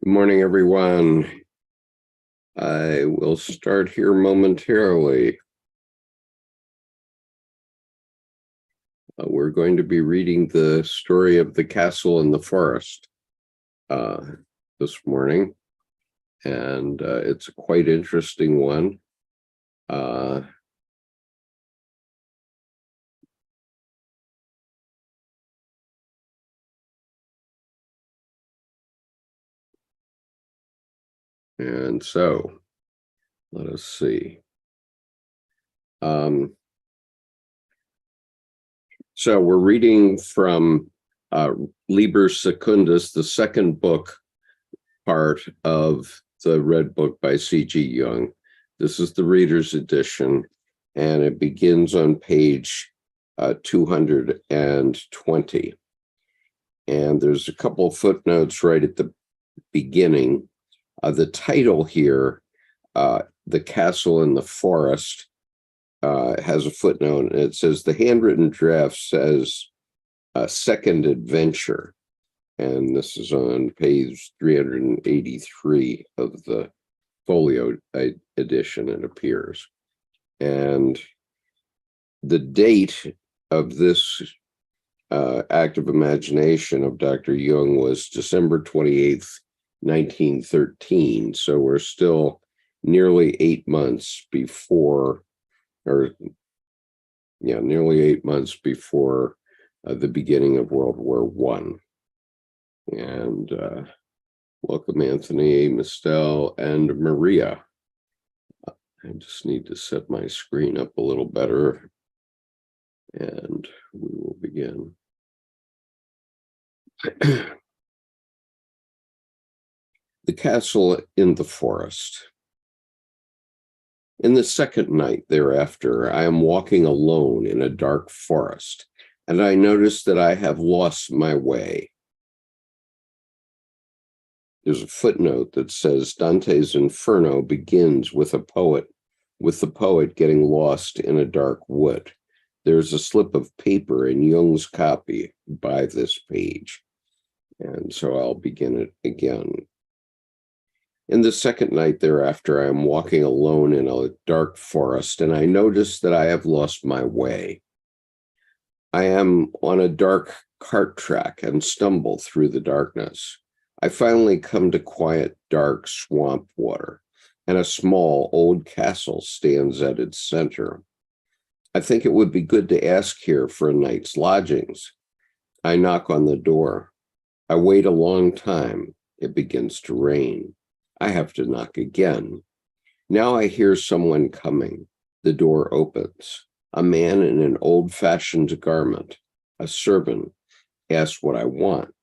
Good morning, everyone. I will start here momentarily. We're going to be reading the story of the castle in the forest this morning, and it's a quite interesting one. And so, let us see. So we're reading from Liber Secundus, the second book part of the Red Book by C.G. Jung. This is the reader's edition, and it begins on page 220. And there's a couple of footnotes right at the beginning. The title here, The Castle in the Forest, has a footnote, and it says the handwritten draft says second adventure. And this is on page 383 of the folio edition, it appears. And the date of this act of imagination of Dr. Jung was December 28th, 1913. So we're still nearly 8 months before, nearly 8 months before the beginning of World War I. And welcome, Anthony, Mistel, and Maria. I just need to set my screen up a little better, and we will begin. The Castle in the Forest. In the second night thereafter, I am walking alone in a dark forest, and I notice that I have lost my way. There's a footnote that says Dante's Inferno begins with the poet getting lost in a dark wood. There's a slip of paper in Jung's copy by this page. And so I'll begin it again. In the second night thereafter, I am walking alone in a dark forest, and I notice that I have lost my way. I am on a dark cart track and stumble through the darkness. I finally come to quiet, dark swamp water, and a small old castle stands at its center. I think it would be good to ask here for a night's lodgings. I knock on the door. I wait a long time. It begins to rain. I have to knock again. Now I hear someone coming. The door opens. A man in an old-fashioned garment, a servant, asks what I want.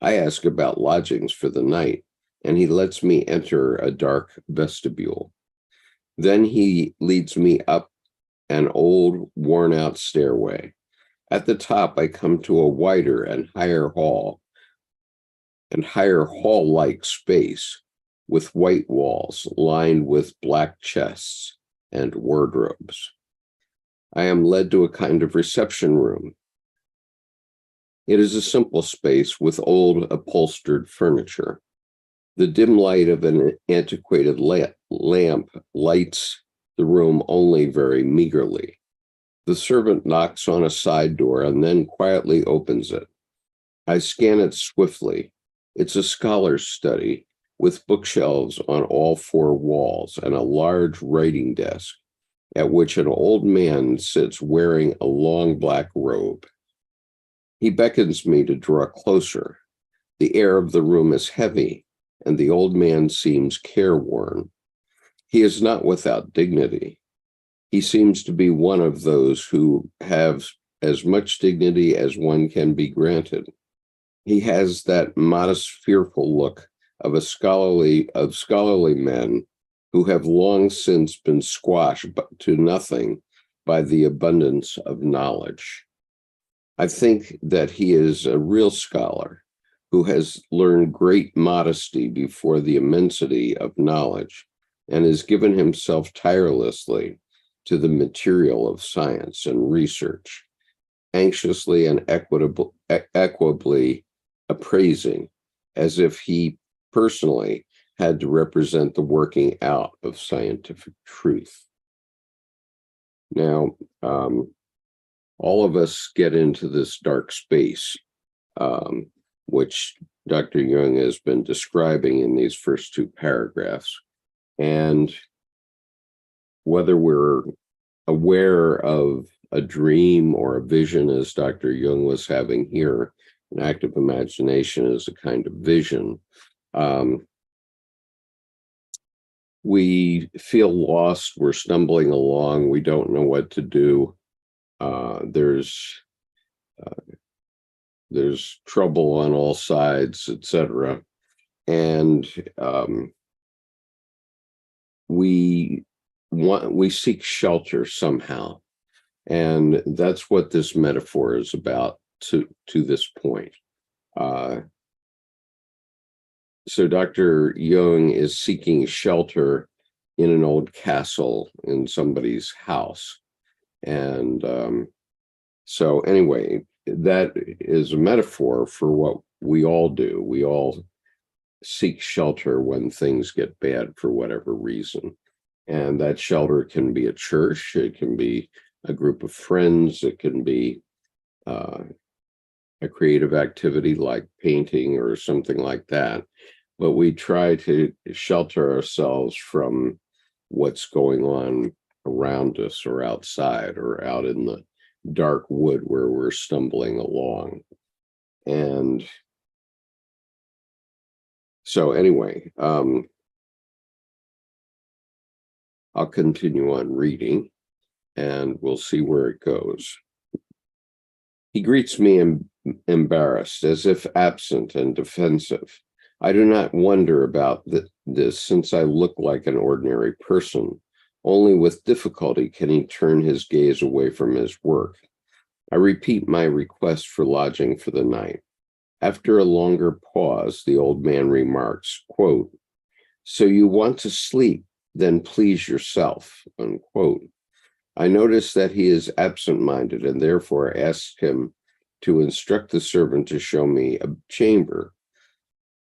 I ask about lodgings for the night, and he lets me enter a dark vestibule. Then he leads me up an old, worn-out stairway. At the top, I come to a wider and higher hall-like space with white walls lined with black chests and wardrobes. I am led to a kind of reception room. It is a simple space with old upholstered furniture. The dim light of an antiquated lamp lights the room only very meagerly. The servant knocks on a side door and then quietly opens it. I scan it swiftly. It's a scholar's study with bookshelves on all four walls and a large writing desk at which an old man sits wearing a long black robe. He beckons me to draw closer. The air of the room is heavy, and the old man seems careworn. He is not without dignity. He seems to be one of those who have as much dignity as one can be granted. He has that modest, fearful look of scholarly men who have long since been squashed to nothing by the abundance of knowledge. I think that he is a real scholar who has learned great modesty before the immensity of knowledge and has given himself tirelessly to the material of science and research, anxiously and equitably appraising, as if he personally had to represent the working out of scientific truth. Now, all of us get into this dark space, which Dr. Jung has been describing in these first two paragraphs. And whether we're aware of a dream or a vision, as Dr. Jung was having here, an active imagination is a kind of vision. We feel lost, we're stumbling along, we don't know what to do. There's trouble on all sides, etc. And we seek shelter somehow. And that's what this metaphor is about to this point. So Dr. Jung is seeking shelter in an old castle in somebody's house. And so anyway, that is a metaphor for what we all do. We all seek shelter when things get bad for whatever reason. And that shelter can be a church, it can be a group of friends, it can be a creative activity like painting or something like that. But we try to shelter ourselves from what's going on around us or outside or out in the dark wood where we're stumbling along. And so anyway, I'll continue on reading and we'll see where it goes. He greets me embarrassed, as if absent and defensive. I do not wonder about this, since I look like an ordinary person. Only with difficulty can he turn his gaze away from his work. I repeat my request for lodging for the night. After a longer pause, the old man remarks, quote, "So you want to sleep, then please yourself," unquote. I notice that he is absent-minded and therefore ask him to instruct the servant to show me a chamber.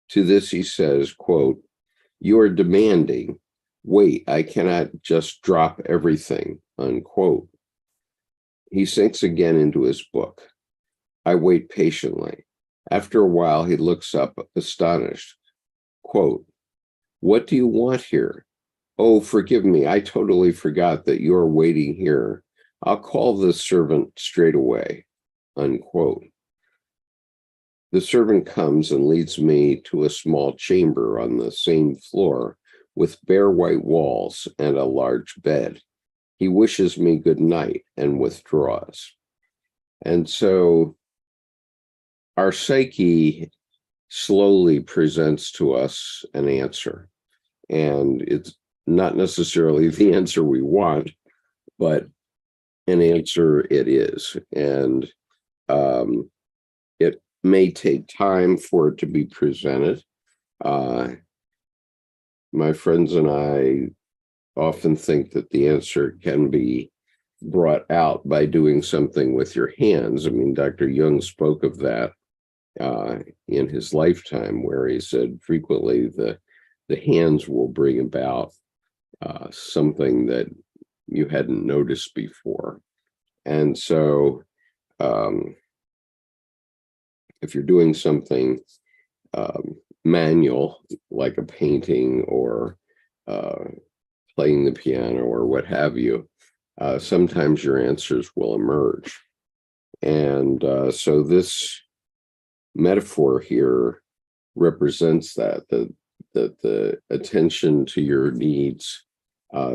To this he says, quote, "You are demanding. Wait, I cannot just drop everything," unquote. He sinks again into his book. I wait patiently. After a while, he looks up astonished. Quote, "What do you want here? Oh, forgive me. I totally forgot that you're waiting here. I'll call the servant straight away," unquote. The servant comes and leads me to a small chamber on the same floor with bare white walls and a large bed. He wishes me good night and withdraws. And so our psyche slowly presents to us an answer. And it's not necessarily the answer we want, but an answer it is. And it may take time for it to be presented. My friends and I often think that the answer can be brought out by doing something with your hands. I mean, Dr. Jung spoke of that in his lifetime, where he said frequently the hands will bring about something that you hadn't noticed before. And so if you're doing something manual, like a painting or playing the piano or what have you, sometimes your answers will emerge. And so this metaphor here represents that the attention to your needs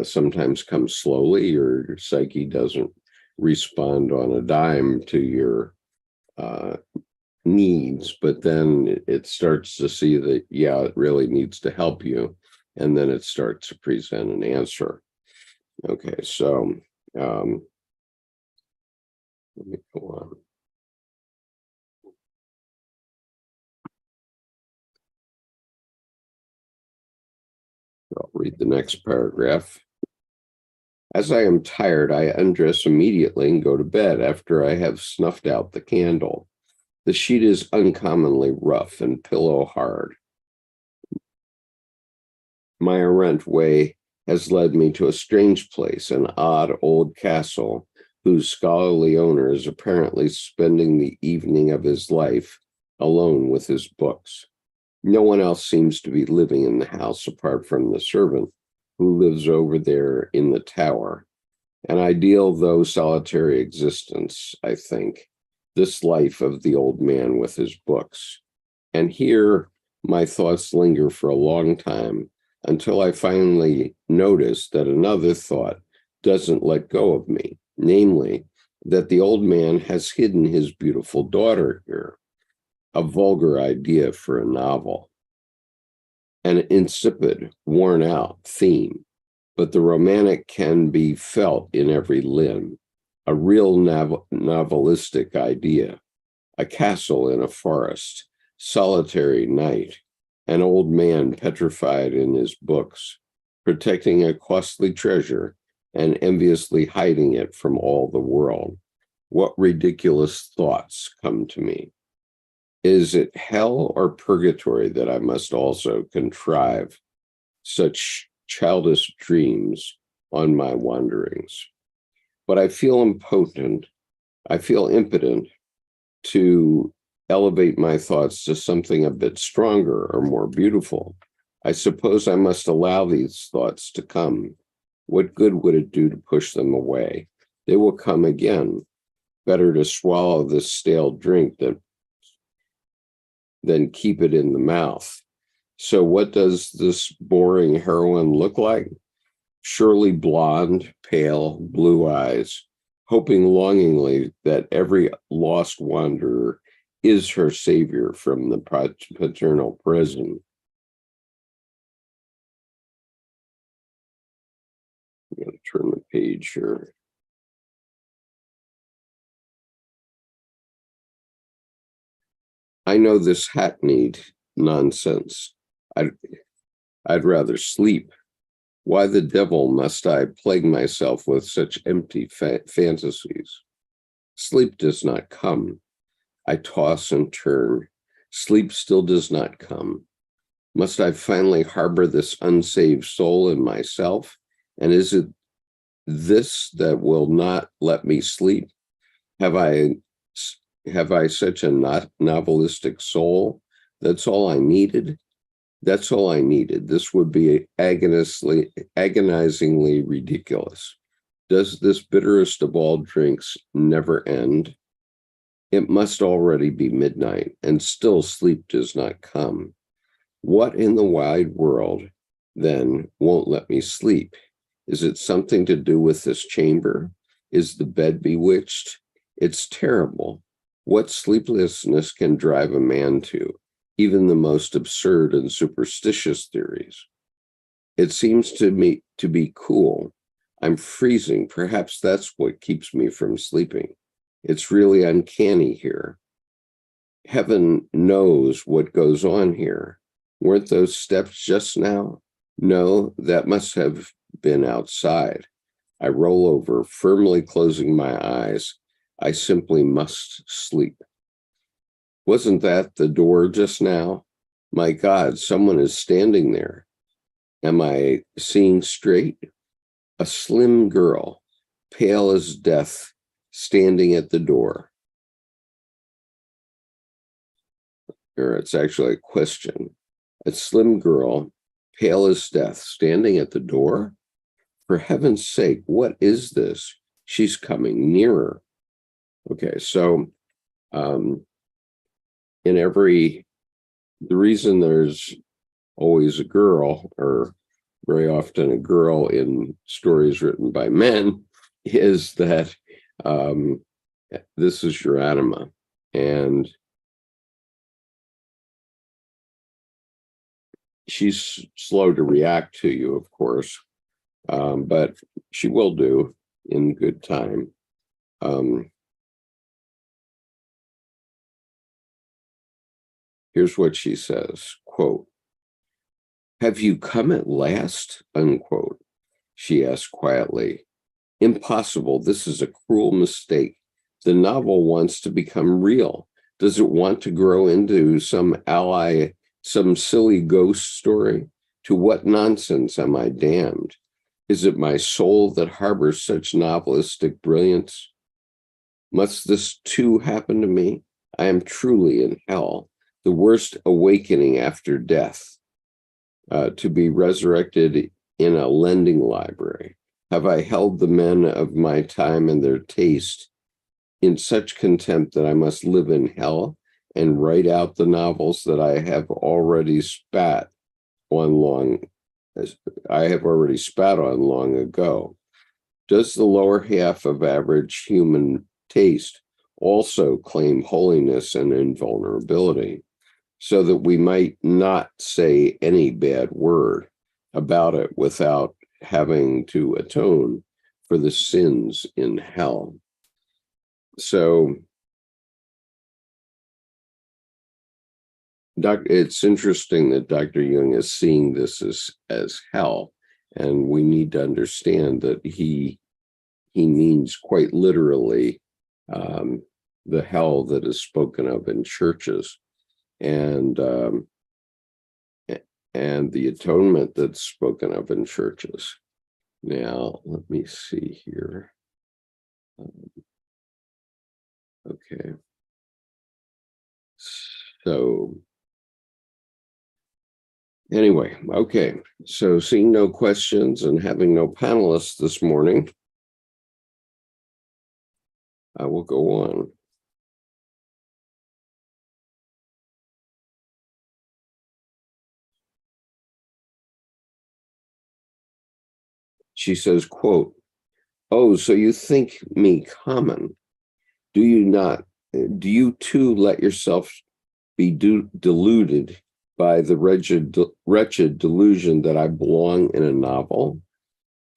sometimes comes slowly. Your psyche doesn't respond on a dime to your needs, but then it starts to see that, yeah, it really needs to help you. And then it starts to present an answer. Okay, so let me go on. I'll read the next paragraph. As I am tired, I undress immediately and go to bed after I have snuffed out the candle. The sheet is uncommonly rough and pillow hard. My errant way has led me to a strange place, an odd old castle, whose scholarly owner is apparently spending the evening of his life alone with his books. No one else seems to be living in the house apart from the servant who lives over there in the tower. An ideal, though solitary existence, I think, this life of the old man with his books. And here my thoughts linger for a long time until I finally notice that another thought doesn't let go of me, namely, that the old man has hidden his beautiful daughter here, a vulgar idea for a novel, an insipid, worn out theme, but the romantic can be felt in every limb, a real novelistic idea, a castle in a forest, solitary night, an old man petrified in his books, protecting a costly treasure and enviously hiding it from all the world. What ridiculous thoughts come to me? Is it hell or purgatory that I must also contrive such childish dreams on my wanderings? But I feel impotent. I feel impotent to elevate my thoughts to something a bit stronger or more beautiful. I suppose I must allow these thoughts to come. What good would it do to push them away? They will come again. Better to swallow this stale drink than keep it in the mouth. So what does this boring heroine look like? Surely blonde, pale, blue eyes, hoping longingly that every lost wanderer is her savior from the paternal prison. I'm going to turn the page here. I know this hackneyed nonsense. I'd rather sleep. Why the devil must I plague myself with such empty fantasies? Sleep does not come. I toss and turn. Sleep still does not come. Must I finally harbor this unsaved soul in myself? And is it this that will not let me sleep? Have I such a novelistic soul? That's all I needed. That's all I needed. This would be agonizingly ridiculous. Does this bitterest of all drinks never end? It must already be midnight, and still sleep does not come. What in the wide world, then, won't let me sleep? Is it something to do with this chamber? Is the bed bewitched? It's terrible. What sleeplessness can drive a man to? Even the most absurd and superstitious theories. It seems to me to be cool. I'm freezing. Perhaps that's what keeps me from sleeping. It's really uncanny here. Heaven knows what goes on here. Weren't those steps just now? No, that must have been outside. I roll over, firmly closing my eyes. I simply must sleep. Wasn't that the door just now? My God, someone is standing there. Am I seeing straight? A slim girl, pale as death, standing at the door. Or it's actually a question. A slim girl, pale as death, standing at the door? For heaven's sake, what is this? She's coming nearer. Okay, so the reason there's always a girl, or very often a girl in stories written by men, is that this is your anima. And she's slow to react to you, of course, but she will do in good time. Here's what she says, quote, "Have you come at last?" unquote. She asked quietly. Impossible. This is a cruel mistake. The novel wants to become real. Does it want to grow into some silly ghost story? To what nonsense am I damned? Is it my soul that harbors such novelistic brilliance? Must this too happen to me? I am truly in hell, the worst awakening after death, to be resurrected in a lending library. Have I held the men of my time and their taste in such contempt that I must live in hell and write out the novels that I have already spat on long ago? Does the lower half of average human taste also claim holiness and invulnerability, so that we might not say any bad word about it without having to atone for the sins in hell? So it's interesting that Dr. Jung is seeing this as hell, and we need to understand that he means quite literally the hell that is spoken of in churches, and the atonement that's spoken of in churches. Now, let me see here. Okay. So anyway, okay. So seeing no questions and having no panelists this morning, I will go on. She says, quote, "Oh, so you think me common? Do you too let yourself be deluded by the wretched delusion that I belong in a novel?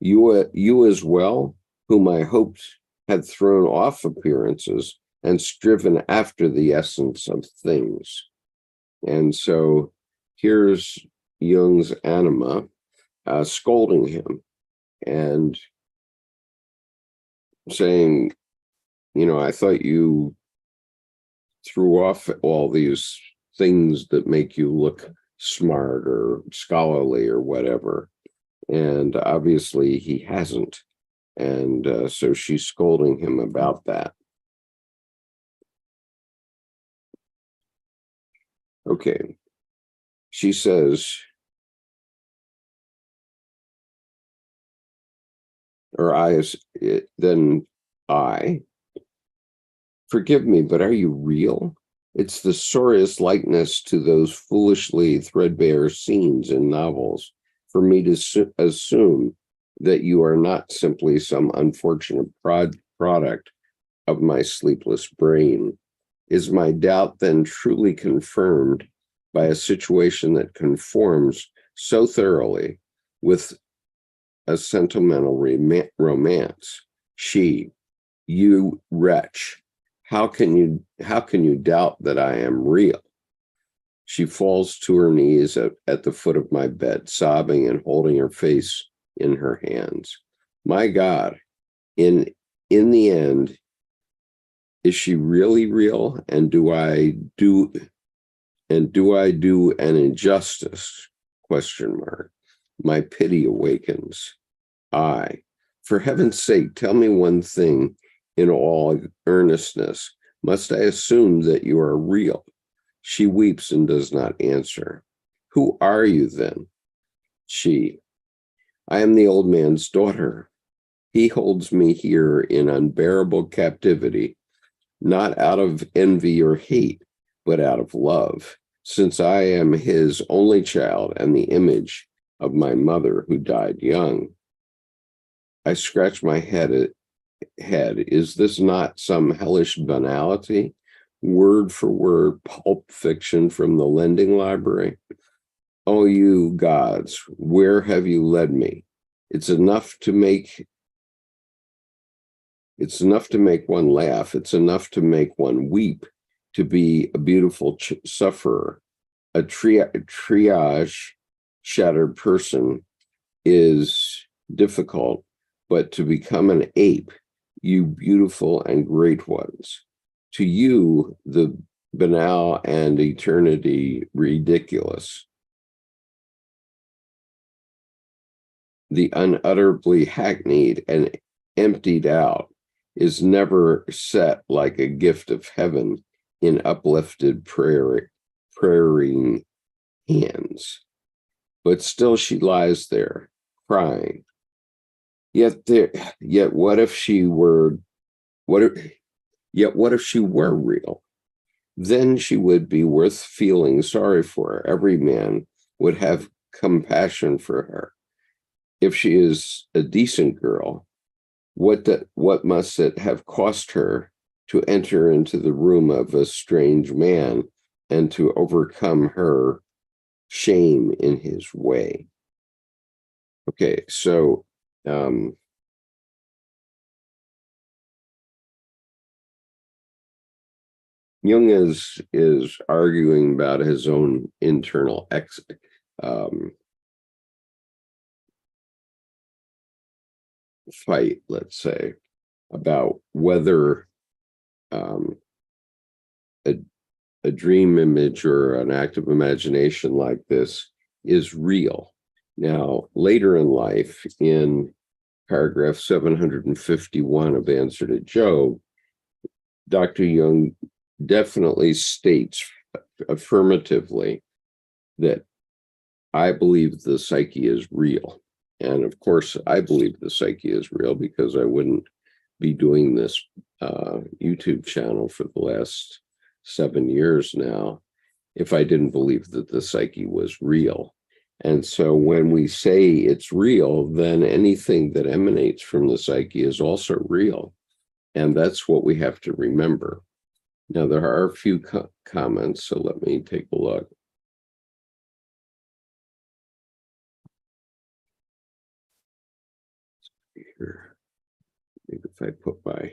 You as well, whom I hoped had thrown off appearances and striven after the essence of things." And so here's Jung's anima scolding him and saying, I thought you threw off all these things that make you look smart or scholarly or whatever. And obviously he hasn't. And so she's scolding him about that. Okay. She says, forgive me, but are you real? It's the sorriest likeness to those foolishly threadbare scenes in novels for me to assume that you are not simply some unfortunate product of my sleepless brain. Is my doubt then truly confirmed by a situation that conforms so thoroughly with a sentimental romance? She, you wretch, how can you doubt that I am real? She falls to her knees at the foot of my bed, sobbing and holding her face in her hands. My God, in the end, is she really real? And do I do an injustice? ? My pity awakens. For heaven's sake, tell me one thing in all earnestness. Must I assume that you are real? She weeps and does not answer. Who are you then? She, I am the old man's daughter. He holds me here in unbearable captivity, not out of envy or hate, but out of love, since I am his only child and the image of my mother who died young. I scratch my head. Is this not some hellish banality? Word for word pulp fiction from the lending library? Oh, you gods, where have you led me? It's enough to make one laugh. It's enough to make one weep, to be a beautiful sufferer. A triage shattered person is difficult, but to become an ape, you beautiful and great ones, to you the banal and eternity ridiculous. the unutterably hackneyed and emptied out is never set like a gift of heaven in uplifted praying hands. But still she lies there, crying. Yet what if she were real? Then she would be worth feeling sorry for. Every man would have compassion for her. If she is a decent girl, what must it have cost her to enter into the room of a strange man and to overcome her shame in his way? Okay, so Jung is arguing about his own internal fight, let's say, about whether a dream image or an active imagination like this is real. Now, later in life, in paragraph 751 of Answer to Job, Dr. Jung definitely states affirmatively that I believe the psyche is real. And of course, I believe the psyche is real because I wouldn't be doing this YouTube channel for the last 7 years now if I didn't believe that the psyche was real. And so when we say it's real, then anything that emanates from the psyche is also real. And that's what we have to remember. Now, there are a few comments, so let me take a look. Here, maybe if I put my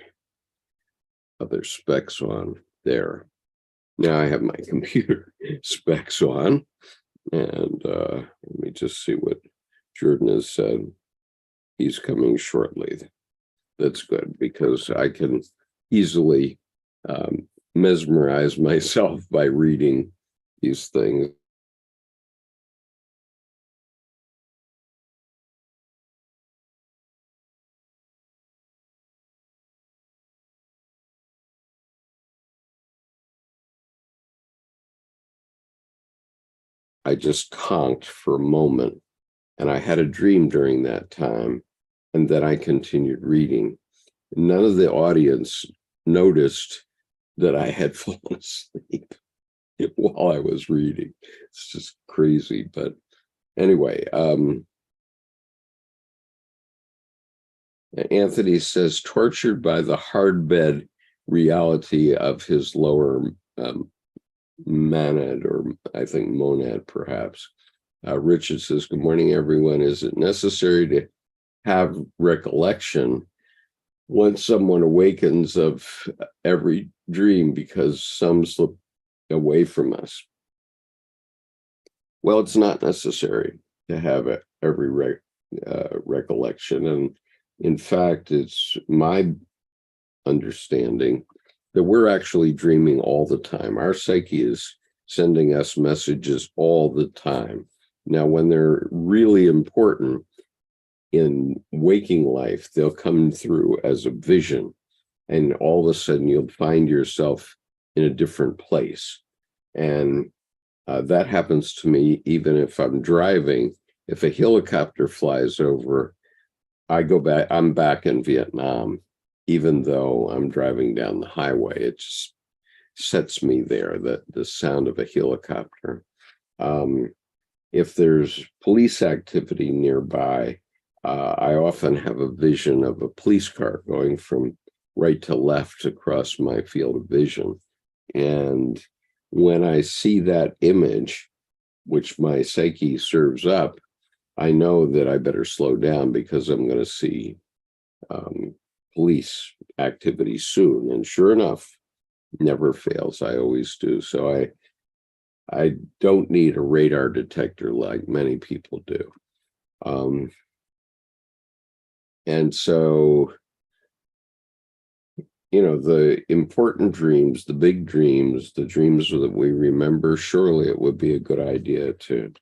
other specs on there. Now I have my computer specs on, and let me just see what Jordan has said. He's coming shortly. That's good, because I can easily mesmerize myself by reading these things. I just conked for a moment, and I had a dream during that time, and then I continued reading. None of the audience noticed that I had fallen asleep while I was reading. It's just crazy. But anyway, Anthony says, tortured by the hard bed reality of his lower monad, or I think monad perhaps. Richard says, good morning, everyone. Is it necessary to have recollection once someone awakens of every dream, because some slip away from us? Well, it's not necessary to have every recollection. And in fact, it's my understanding that we're actually dreaming all the time. Our psyche is sending us messages all the time. Now, when they're really important in waking life, they'll come through as a vision, and all of a sudden you'll find yourself in a different place. And that happens to me even if I'm driving. If a helicopter flies over, I go back, I'm back in Vietnam, even though I'm driving down the highway. It just sets me there, the sound of a helicopter. If there's police activity nearby, I often have a vision of a police car going from right to left across my field of vision. And when I see that image, which my psyche serves up, I know that I better slow down because I'm going to see police activity soon. And sure enough, never fails. I always do. So I don't need a radar detector like many people do. And so, you know, the important dreams, the big dreams, the dreams that we remember, surely it would be a good idea to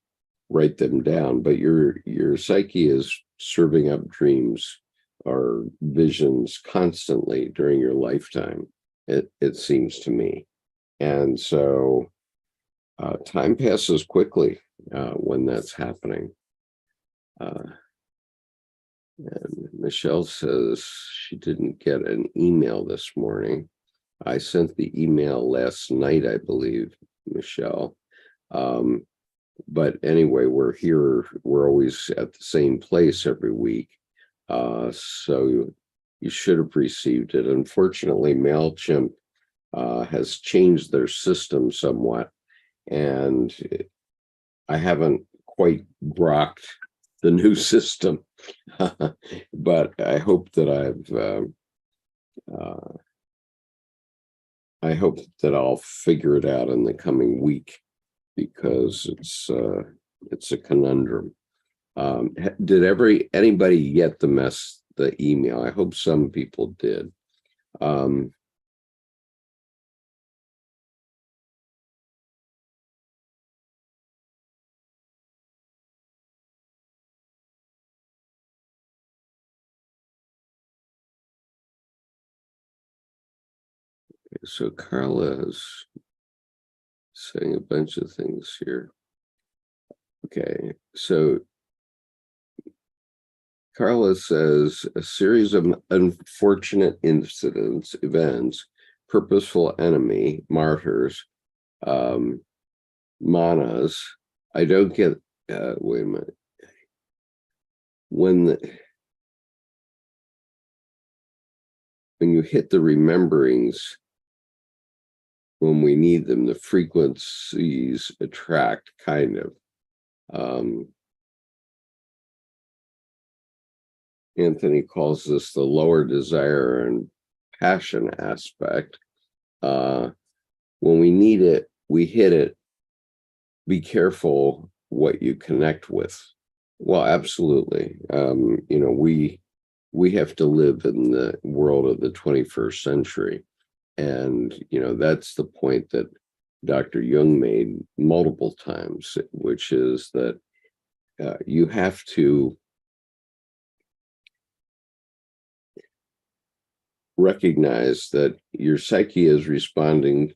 write them down. But your psyche is serving up dreams or visions constantly during your lifetime, it seems to me. And so time passes quickly when that's happening. And Michelle says she didn't get an email this morning. I sent the email last night, I believe, Michelle. But anyway, we're here. We're always at the same place every week. So you should have received it. Unfortunately, MailChimp has changed their system somewhat, and I haven't quite grokked the new system. But I hope that I'll figure it out in the coming week, because it's a conundrum. Did anybody get the email? I hope some people did. So Carla is saying a bunch of things here. Okay, so Carla says a series of unfortunate events, purposeful enemy, martyrs, manas. I don't get, wait a minute. When you hit the rememberings when we need them, the frequencies attract, kind of. Anthony calls this the lower desire and passion aspect. When we need it, we hit it. Be careful what you connect with. Well, absolutely. We have to live in the world of the 21st century. And, that's the point that Dr. Jung made multiple times, which is that you have to recognize that your psyche is responding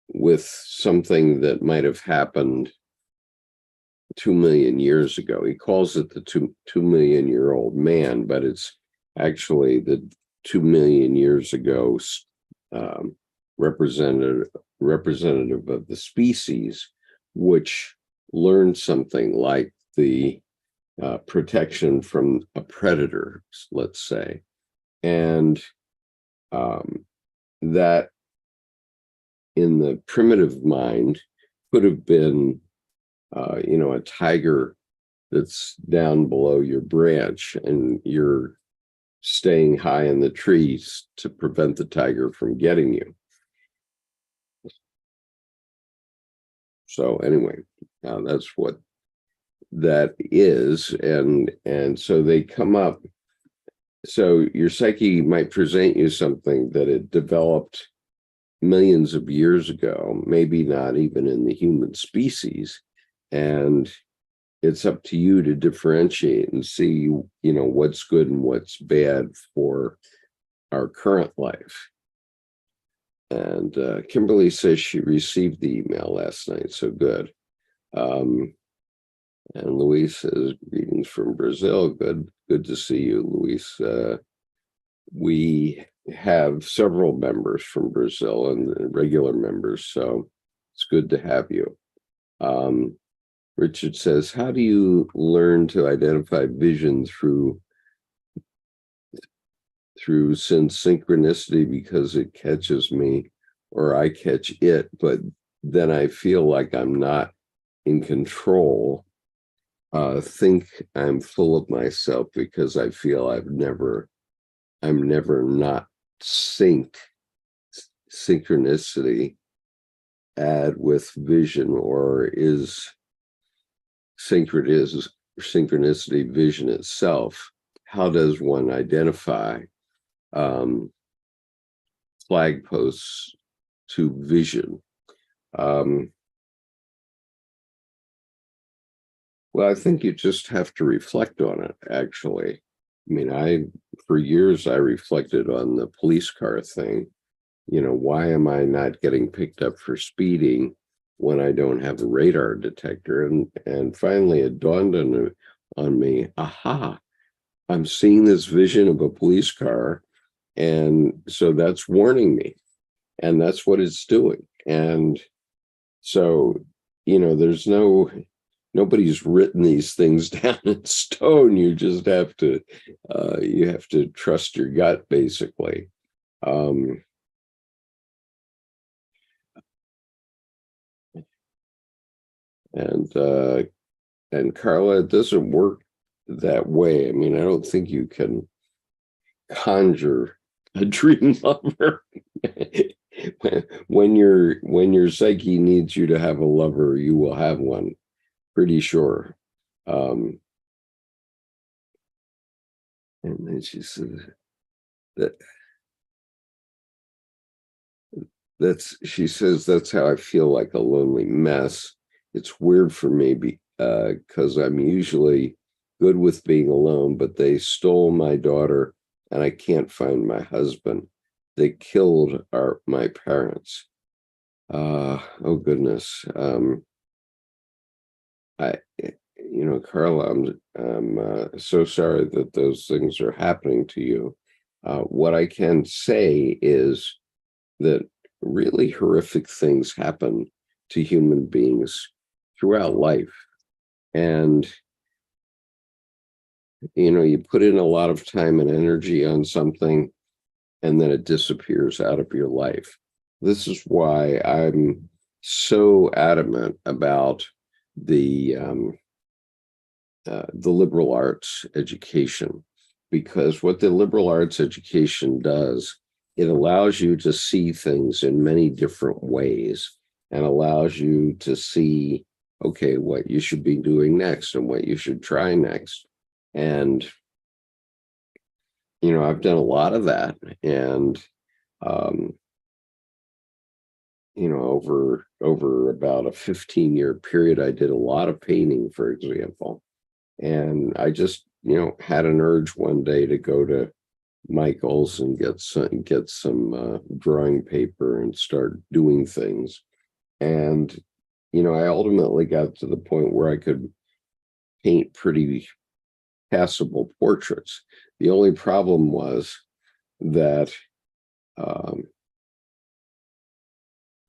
with something that might have happened 2 million years ago. He calls it the 2 million-year-old man, but it's actually the 2 million years ago representative of the species, which learned something like the protection from a predator, let's say. And that in the primitive mind could have been, a tiger that's down below your branch and you're staying high in the trees to prevent the tiger from getting you. So anyway, that's what that is. And so they come up. So your psyche might present you something that it developed millions of years ago, maybe not even in the human species. And it's up to you to differentiate and see, what's good and what's bad for our current life. And Kimberly says she received the email last night, so good. And Luis says, greetings from Brazil. Good to see you, Luis. We have several members from Brazil and regular members, so it's good to have you. Richard says, how do you learn to identify vision through synchronicity, because it catches me or I catch it, but then I feel like I'm not in control. Think I'm full of myself because I feel I'm never not synchronicity add with vision, or is synchronicity vision itself? How does one identify flag posts to vision? Well, I think you just have to reflect on it, actually. I mean, for years, I reflected on the police car thing. Why am I not getting picked up for speeding when I don't have a radar detector? And finally it dawned on me, aha, I'm seeing this vision of a police car. And so that's warning me. And that's what it's doing. And so, nobody's written these things down in stone. You just have to, trust your gut, basically. Um, and Carla, it doesn't work that way. I mean, I don't think you can conjure a dream lover. when your psyche needs you to have a lover, you will have one, pretty sure. And then she said that she says that's how I feel, like a lonely mess. It's weird for me because I'm usually good with being alone, but they stole my daughter and I can't find my husband. They killed my parents. Oh goodness. Carla, I'm so sorry that those things are happening to you. What I can say is that really horrific things happen to human beings throughout life. And, you put in a lot of time and energy on something, and then it disappears out of your life. This is why I'm so adamant about the liberal arts education, because what the liberal arts education does, it allows you to see things in many different ways and allows you to see, okay, what you should be doing next and what you should try next. And, I've done a lot of that. And, over about a 15-year period, I did a lot of painting, for example. And I just, had an urge one day to go to Michael's and get some drawing paper and start doing things. And, I ultimately got to the point where I could paint pretty passable portraits. The only problem was that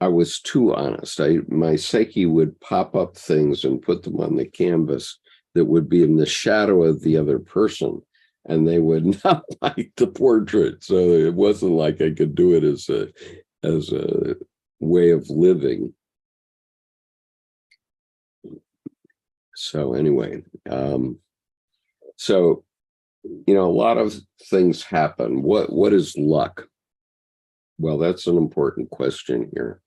I was too honest. My psyche would pop up things and put them on the canvas that would be in the shadow of the other person, and they would not like the portrait. So it wasn't like I could do it as a way of living. So anyway, a lot of things happen. What is luck? Well, that's an important question here.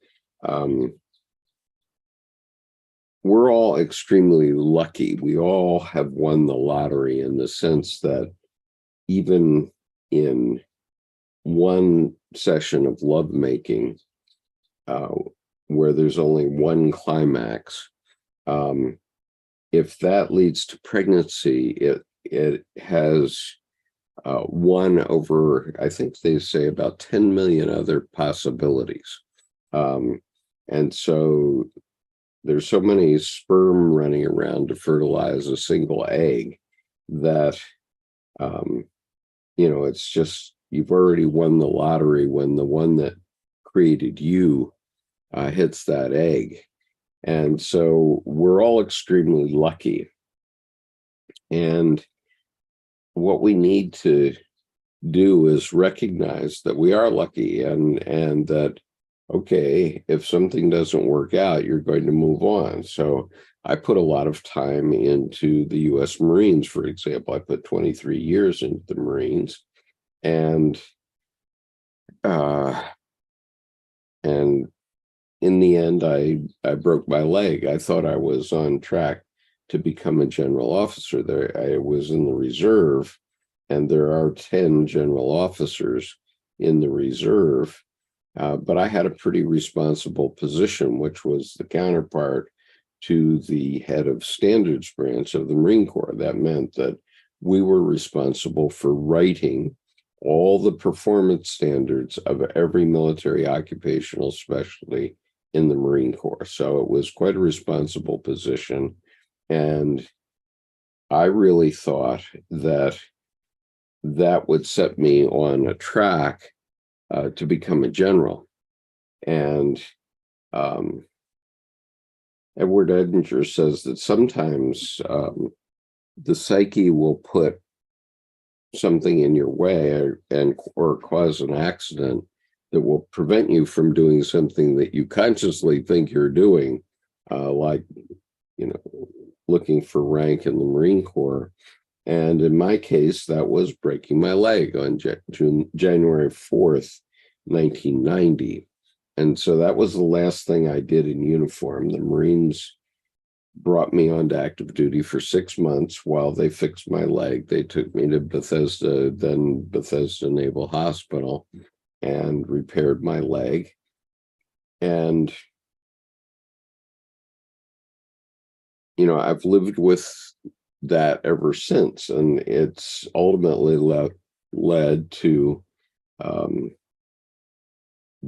We're all extremely lucky. We all have won the lottery, in the sense that even in one session of lovemaking, where there's only one climax, if that leads to pregnancy, it has one over, I think they say, about 10 million other possibilities. And so there's so many sperm running around to fertilize a single egg that, it's just, you've already won the lottery when the one that created you hits that egg. And so we're all extremely lucky. And what we need to do is recognize that we are lucky, and that, okay, if something doesn't work out, you're going to move on. So I put a lot of time into the U.S. Marines, for example. I put 23 years into the Marines, and in the end, I broke my leg. I thought I was on track to become a general officer. There, I was in the reserve, and there are 10 general officers in the reserve. But I had a pretty responsible position, which was the counterpart to the head of standards branch of the Marine Corps. That meant that we were responsible for writing all the performance standards of every military occupational specialty in the Marine Corps. So it was quite a responsible position. And I really thought that that would set me on a track to become a general. And Edward Edinger says that sometimes the psyche will put something in your way or cause an accident that will prevent you from doing something that you consciously think you're doing, like, looking for rank in the Marine Corps. And in my case, that was breaking my leg on January 4th, 1990. And so that was the last thing I did in uniform. The Marines brought me onto active duty for 6 months while they fixed my leg. They took me to Bethesda Naval Hospital, and repaired my leg. And, I've lived with that ever since. And it's ultimately led to,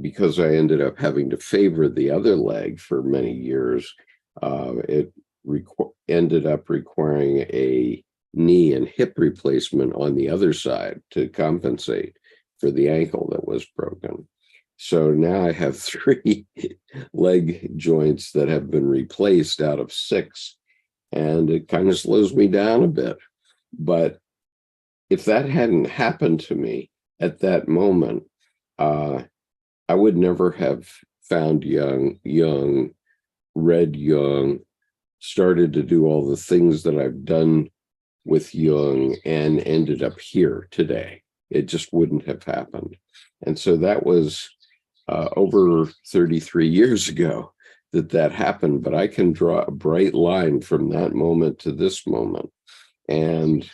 because I ended up having to favor the other leg for many years, it ended up requiring a knee and hip replacement on the other side to compensate for the ankle that was broken. So now I have 3 leg joints that have been replaced out of 6, and it kind of slows me down a bit. But if that hadn't happened to me at that moment, I would never have found Jung, read Jung, started to do all the things that I've done with Jung, and ended up here today. It just wouldn't have happened. And so that was over 33 years ago that happened, but I can draw a bright line from that moment to this moment. And,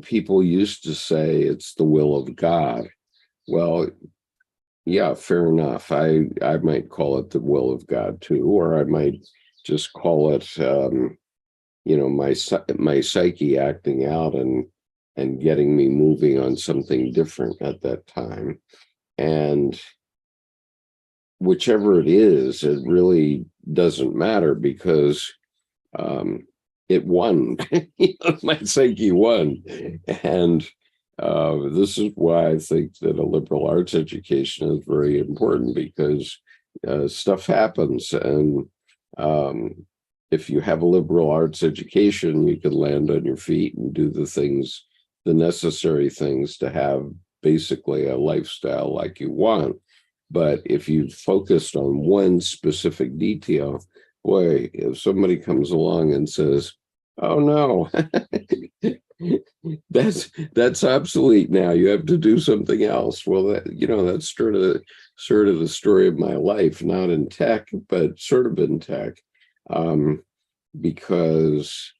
people used to say it's the will of God. Well, yeah, fair enough. I might call it the will of God too, or I might just call it, my psyche acting out and getting me moving on something different at that time. And whichever it is, it really doesn't matter, because it won. My psyche won. And this is why I think that a liberal arts education is very important, because stuff happens. And if you have a liberal arts education, you can land on your feet and do the necessary things to have basically a lifestyle like you want. But if you focused on one specific detail, boy, if somebody comes along and says, "Oh no, that's obsolete now, you have to do something else," well, that's sort of the story of my life, not in tech, but sort of in tech, because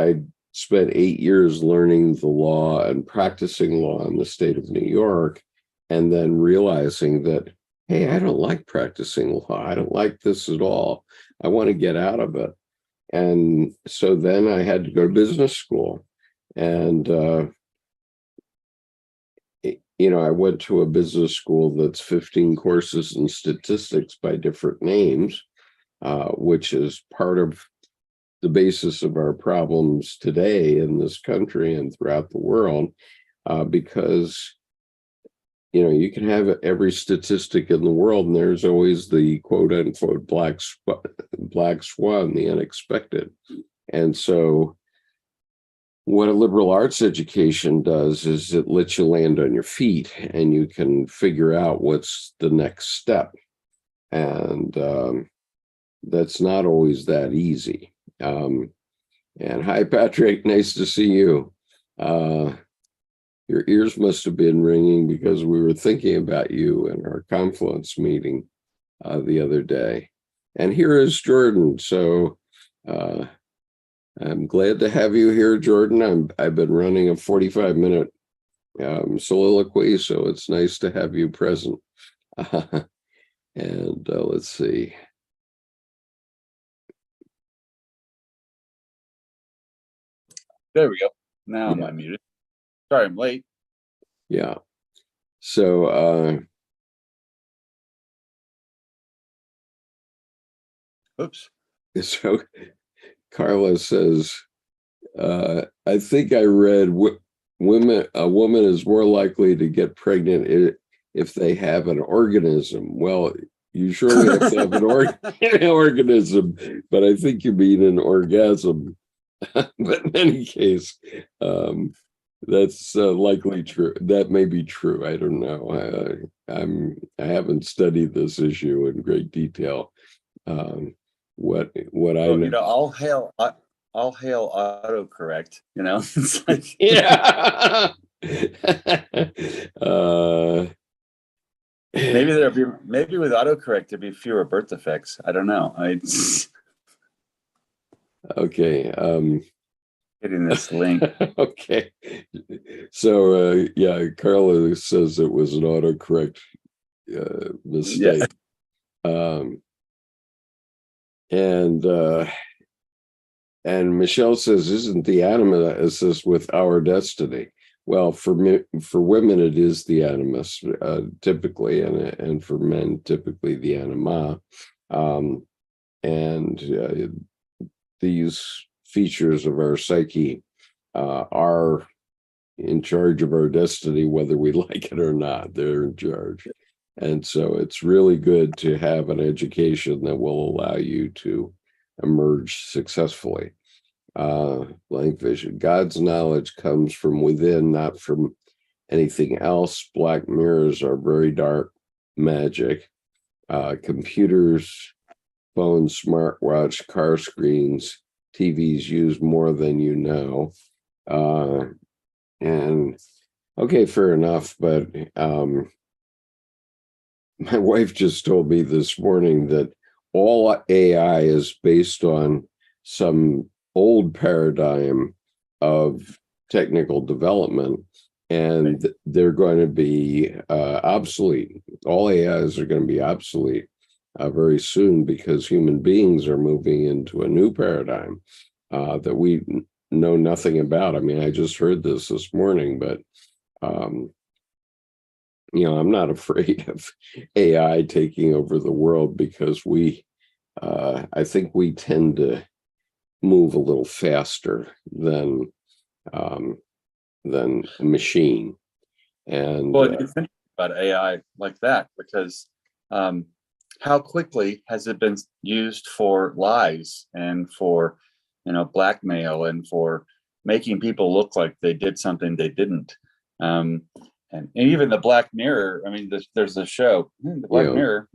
I spent 8 years learning the law and practicing law in the state of New York, and then realizing that, hey, I don't like practicing law. I don't like this at all. I want to get out of it. And so then I had to go to business school. And, I went to a business school that's 15 courses in statistics by different names, which is part of the basis of our problems today in this country and throughout the world, because you can have every statistic in the world, and there's always the quote unquote black swan, the unexpected. And so what a liberal arts education does is it lets you land on your feet, and you can figure out what's the next step. And that's not always that easy. And hi, Patrick, nice to see you. Your ears must have been ringing, because we were thinking about you in our Confluence meeting the other day. And here is Jordan. So I'm glad to have you here, Jordan. I've been running a 45-minute soliloquy, so it's nice to have you present. And let's see. There we go. Now I'm unmuted. Sorry, I'm late. Yeah. So, oops. So Carla says, I think I read a woman is more likely to get pregnant if they have an organism. Well, you surely have to have an organism, but I think you mean an orgasm. But in any case, that's likely true. That may be true. I don't know. I haven't studied this issue in great detail. What I know. You know, all hail autocorrect. You know, it's like Yeah. maybe with autocorrect there'd be fewer birth defects. I don't know. Okay. Getting this link. Okay. So yeah, Carla says it was an autocorrect mistake. Yeah. And Michelle says, isn't the animus with our destiny? Well, for women, it is the animus typically, and for men, typically the anima. And these features of our psyche are in charge of our destiny, whether we like it or not. They're in charge. And so it's really good to have an education that will allow you to emerge successfully. Blank vision. God's knowledge comes from within, not from anything else. Black mirrors are very dark magic. Computers, phones, smartwatch, car screens, TVs use more than you know. And okay, fair enough. But my wife just told me this morning that all AI is based on some old paradigm of technical development, and they're going to be obsolete. All AIs are going to be obsolete very soon because human beings are moving into a new paradigm that we know nothing about. I mean, I just heard this morning, but I'm not afraid of AI taking over the world because I think we tend to move a little faster than a machine. And well, you think about AI like that because how quickly has it been used for lies and for blackmail and for making people look like they did something they didn't. And even the Black Mirror, I mean, there's a show, the Black Mirror,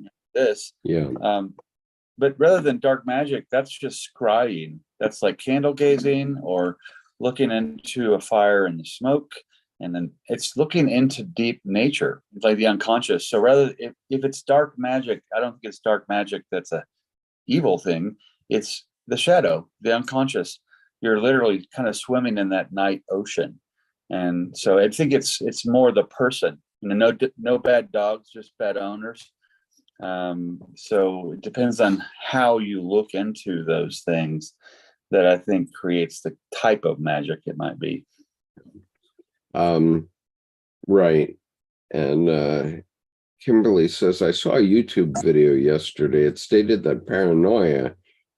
but rather than dark magic, that's just scrying. That's like candle gazing or looking into a fire and the smoke. And then it's looking into deep nature, like the unconscious. So rather, if it's dark magic, I don't think it's dark magic that's a evil thing. It's the shadow, the unconscious. You're literally kind of swimming in that night ocean. And so I think it's more the person. No bad dogs, just bad owners. So it depends on how you look into those things that I think creates the type of magic it might be. Right. And Kimberly says, I saw a YouTube video yesterday. It stated that paranoia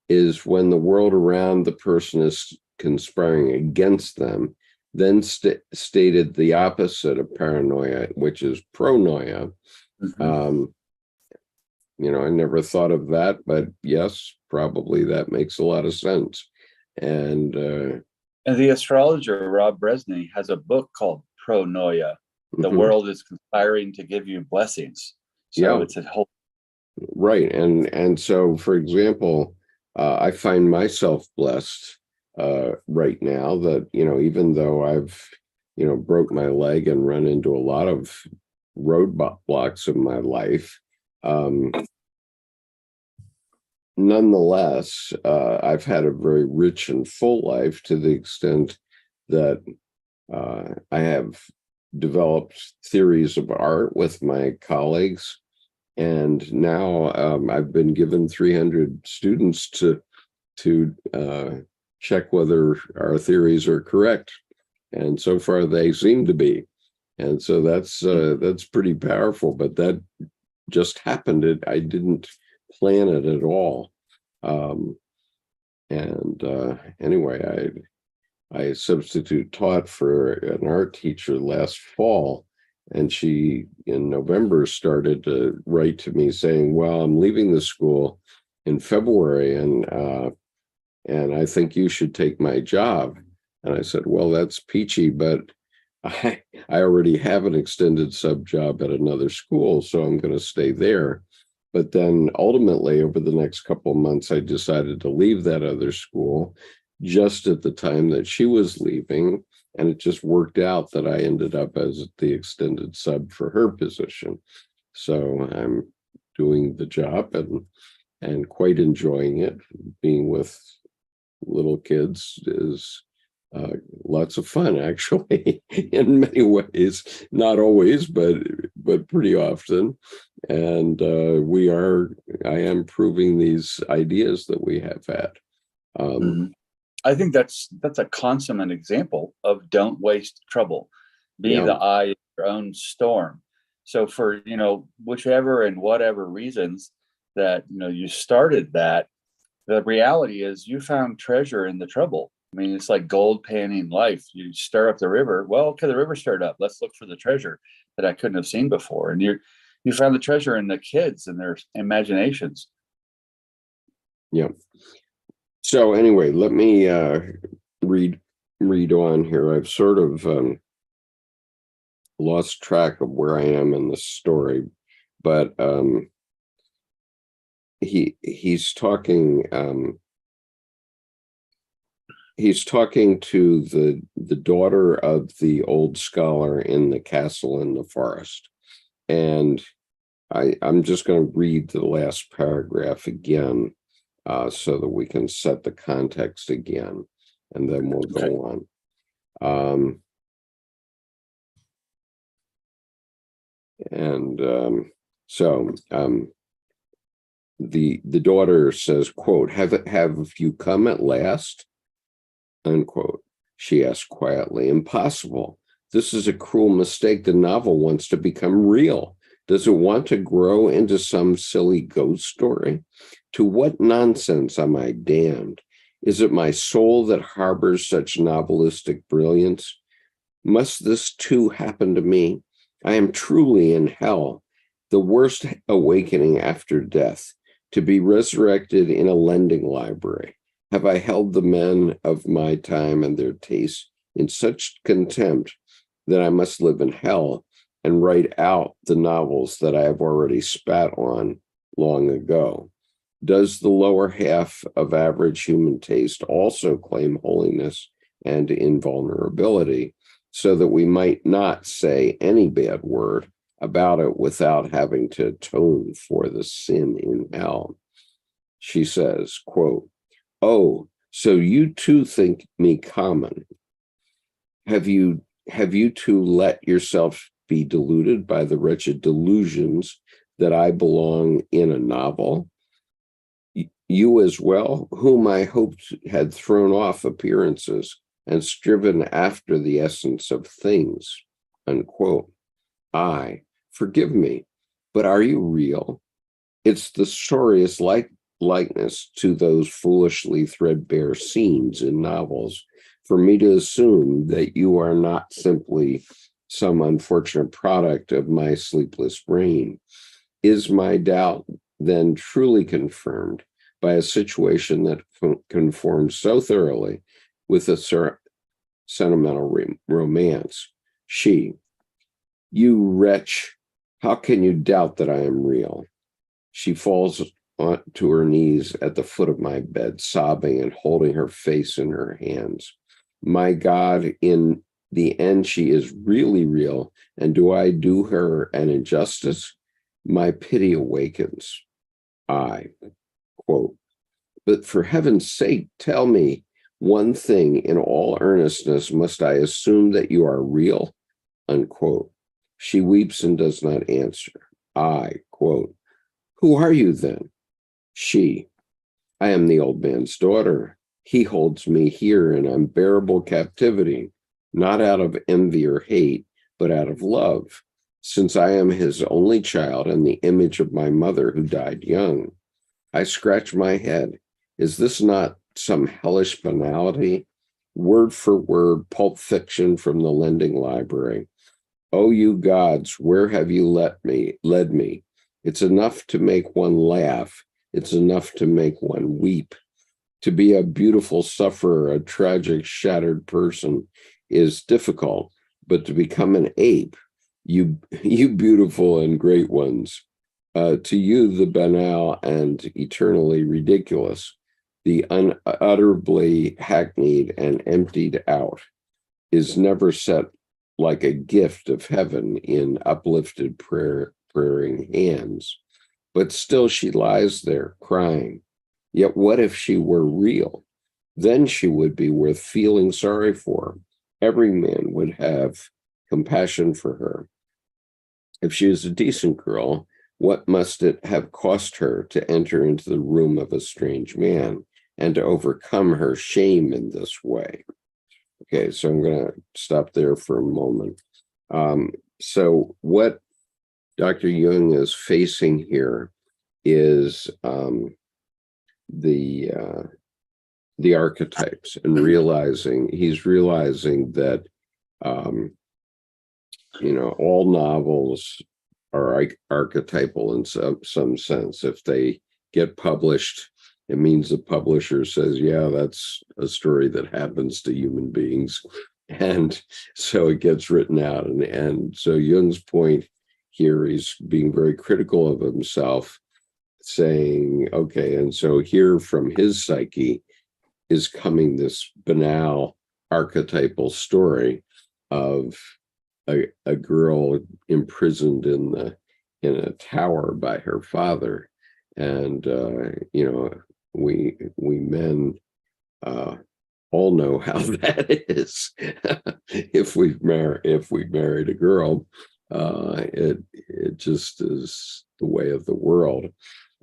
is when the world around the person is conspiring against them. Then stated the opposite of paranoia, which is pronoia. Mm-hmm. I never thought of that, but yes, probably that makes a lot of sense. And the astrologer Rob Bresney has a book called Pronoia. The world is conspiring to give you blessings. So it's a whole right. And so, for example, I find myself blessed right now that, even though I've, broke my leg and run into a lot of roadblocks in my life, nonetheless, I've had a very rich and full life to the extent that I have developed theories of art with my colleagues. And now I've been given 300 students to check whether our theories are correct. And so far they seem to be. And so that's pretty powerful, but that just happened. I didn't plan it at all. Anyway, I substitute taught for an art teacher last fall, and she in November started to write to me saying, well, I'm leaving the school in February, and I think you should take my job. And I said, well, that's peachy, but I already have an extended sub job at another school, so I'm going to stay there. But then ultimately, over the next couple of months, I decided to leave that other school just at the time that she was leaving. And it just worked out that I ended up as the extended sub for her position. So I'm doing the job and quite enjoying it. Being with little kids is lots of fun, actually, in many ways. Not always, but pretty often. And I am proving these ideas that we have had. I think that's a consummate example of don't waste trouble. Be the eye of your own storm. So for, whichever and whatever reasons that, you started that, the reality is you found treasure in the trouble. I mean, it's like gold panning life. You stir up the river. Well, okay, the river stirred up. Let's look for the treasure that I couldn't have seen before. And you found the treasure in the kids and their imaginations. Yeah. So anyway, let me read on here. I've sort of lost track of where I am in the story, but he's talking. He's talking to the daughter of the old scholar in the castle in the forest. And I'm just going to read the last paragraph again so that we can set the context again, and then we'll go on. The daughter says, quote, have you come at last? Unquote. She asked quietly. Impossible. This is a cruel mistake. The novel wants to become real. Does it want to grow into some silly ghost story? To what nonsense am I damned? Is it my soul that harbors such novelistic brilliance? Must this too happen to me? I am truly in hell, the worst awakening after death, to be resurrected in a lending library. Have I held the men of my time and their tastes in such contempt that I must live in hell and write out the novels that I have already spat on long ago? Does the lower half of average human taste also claim holiness and invulnerability, so that we might not say any bad word about it without having to atone for the sin in hell? She says, quote, oh, so you too think me common. Have you too let yourself be deluded by the wretched delusions that I belong in a novel? You as well, whom I hoped had thrown off appearances and striven after the essence of things, unquote. Forgive me, but are you real? It's the sorriest likeness to those foolishly threadbare scenes in novels for me to assume that you are not simply some unfortunate product of my sleepless brain. Is my doubt then truly confirmed by a situation that conforms so thoroughly with a sentimental romance? She, you wretch, how can you doubt that I am real? She falls to her knees at the foot of my bed, sobbing and holding her face in her hands. My God, in the end, she is really real, and do I do her an injustice? My pity awakens. Quote, but for heaven's sake, tell me one thing in all earnestness. Must I assume that you are real? unquote. She weeps and does not answer. I, quote, who are you then? She, I am the old man's daughter. He holds me here in unbearable captivity, not out of envy or hate, but out of love, since I am his only child and the image of my mother who died young. I scratch my head. Is this not some hellish banality? Word for word, Pulp Fiction from the lending library. Oh, you gods, where have you led me? It's enough to make one laugh. It's enough to make one weep. To be a beautiful sufferer, a tragic, shattered person is difficult, but to become an ape, you beautiful and great ones, to you, the banal and eternally ridiculous, the unutterably hackneyed and emptied out, is never set like a gift of heaven in uplifted praying hands. But still she lies there crying. Yet what if she were real? Then she would be worth feeling sorry for. Every man would have compassion for her. If she is a decent girl, what must it have cost her to enter into the room of a strange man and to overcome her shame in this way? Okay, so I'm going to stop there for a moment. So what Dr. Jung is facing here is the archetypes, and he's realizing that all novels are archetypal in some sense. If they get published, it means the publisher says, yeah, that's a story that happens to human beings. And so it gets written out. And so Jung's point here, he's being very critical of himself, saying, okay, and so here from his psyche is coming this banal archetypal story of a girl imprisoned in a tower by her father. And, we men all know how that is. If we married a girl, it just is the way of the world.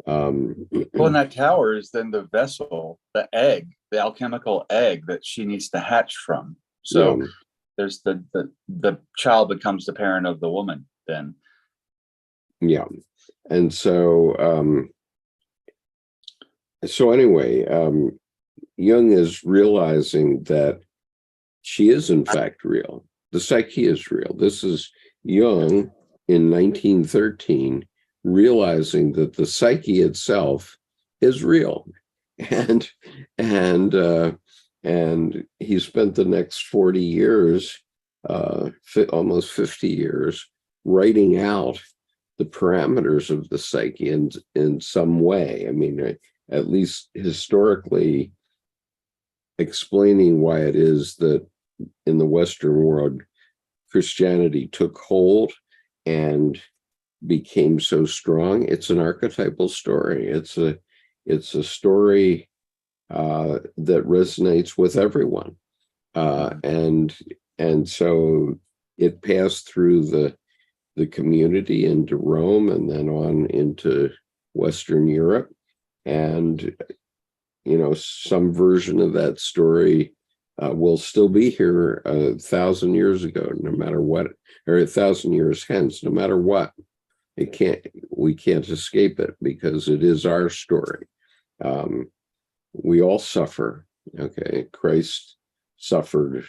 Well, in that tower is then the vessel, the egg, the alchemical egg that she needs to hatch from. So there's the child becomes the parent of the woman then. Yeah. And so anyway, Jung is realizing that she is in fact real. The psyche is real. This is Jung in 1913 realizing that the psyche itself is real, and he spent the next 40 years, almost 50 years, writing out the parameters of the psyche in some way. I mean, at least historically, explaining why it is that in the Western world, Christianity took hold and became so strong. It's an archetypal story. It's a story that resonates with everyone, and so it passed through the community into Rome and then on into Western Europe, and some version of that story will still be here 1,000 years ago, no matter what, or 1,000 years hence, no matter what. We can't escape it because it is our story. We all suffer. Okay, Christ suffered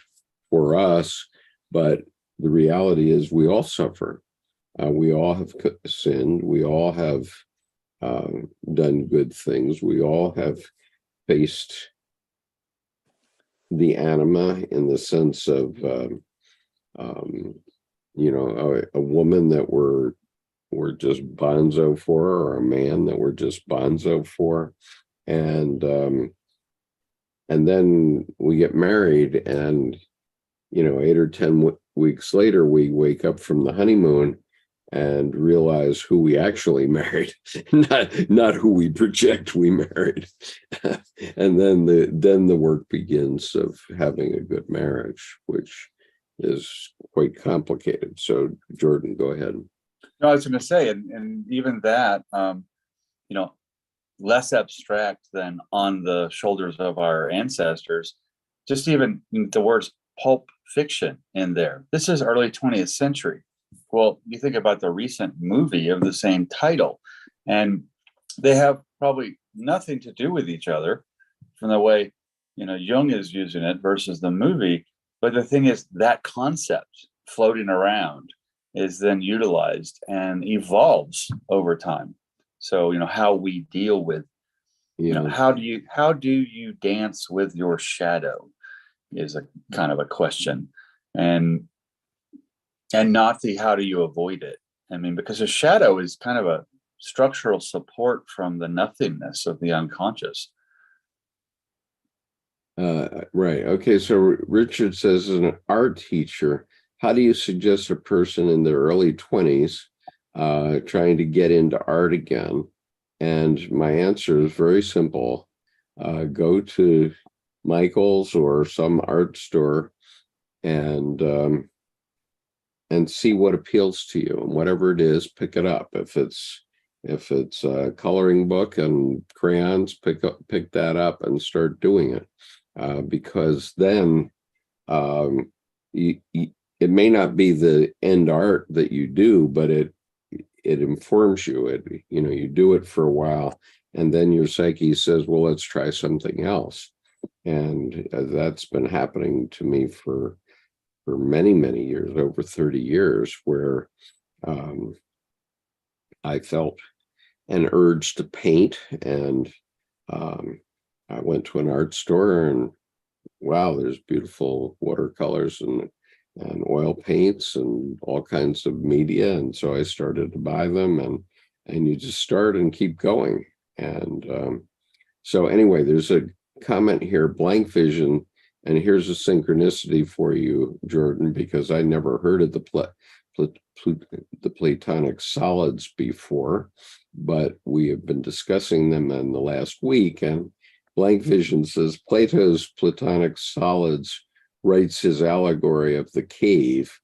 for us, but the reality is we all suffer. We all have sinned. We all have done good things. We all have faced the anima in the sense of a woman that we're just bonzo for, or a man that we're just bonzo for, and then we get married, and 8 or 10 weeks later we wake up from the honeymoon and realize who we actually married, not who we project we married. And then the work begins of having a good marriage, which is quite complicated. So Jordan, go ahead. No, I was going to say, and even that, you know, less abstract than on the shoulders of our ancestors, just even the words pulp fiction in there. This is early 20th century. Well, you think about the recent movie of the same title, and they have probably nothing to do with each other from the way, you know, Jung is using it versus the movie. But the thing is, that concept floating around is then utilized and evolves over time. So, you know, how we deal with, you know, how do you dance with your shadow is a kind of a question, and not the how do you avoid it. I mean, because a shadow is kind of a structural support from the nothingness of the unconscious. Right. Okay. So Richard says, as an art teacher, how do you suggest a person in their early 20s trying to get into art again? And my answer is very simple. Go to Michael's or some art store and see what appeals to you, and whatever it is, pick it up. If it's a coloring book and crayons, pick that up and start doing it, because then it may not be the end art that you do, but it informs you. You do it for a while, and then your psyche says, well, let's try something else. And that's been happening to me for many, many years, over 30 years, where I felt an urge to paint, and I went to an art store, and wow, there's beautiful watercolors and oil paints and all kinds of media. And so I started to buy them, and you just start and keep going. And so anyway, there's a comment here, blank vision. And here's a synchronicity for you, Jordan, because I never heard of the Platonic solids before, but we have been discussing them in the last week. And blank vision says Plato's Platonic solids writes his allegory of the cave,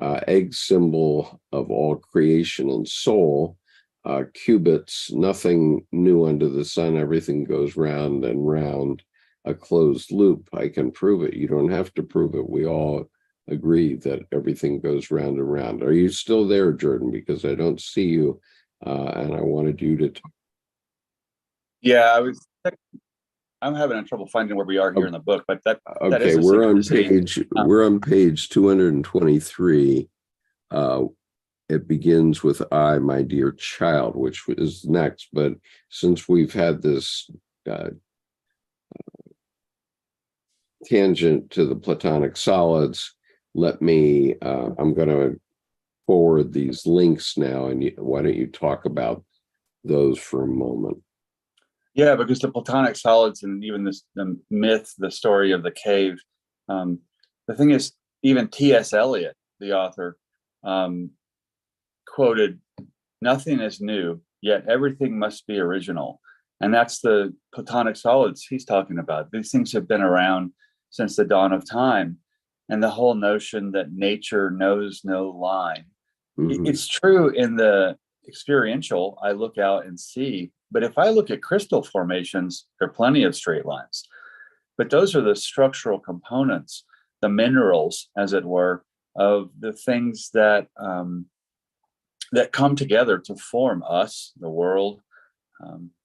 egg symbol of all creation and soul, qubits, nothing new under the sun, everything goes round and round, a closed loop. I can prove it. You don't have to prove it. We all agree that everything goes round and round. Are you still there, Jordan? Because I don't see you, and I wanted you to talk. Yeah, I'm having trouble finding where we are here in the book, but that okay. That is we're on page 223. It begins with "I, my dear child," which is next. But since we've had this tangent to the Platonic solids, let me, I'm going to forward these links now, and why don't you talk about those for a moment? Yeah, because the Platonic solids and even the myth, the story of the cave, the thing is, even T.S. Eliot, the author, quoted, "Nothing is new, yet everything must be original." And that's the Platonic solids he's talking about. These things have been around since the dawn of time. And the whole notion that nature knows no line. Mm-hmm. It's true in the experiential, I look out and see. But if I look at crystal formations, there are plenty of straight lines. But those are the structural components, the minerals, as it were, of the things that that come together to form us, the world.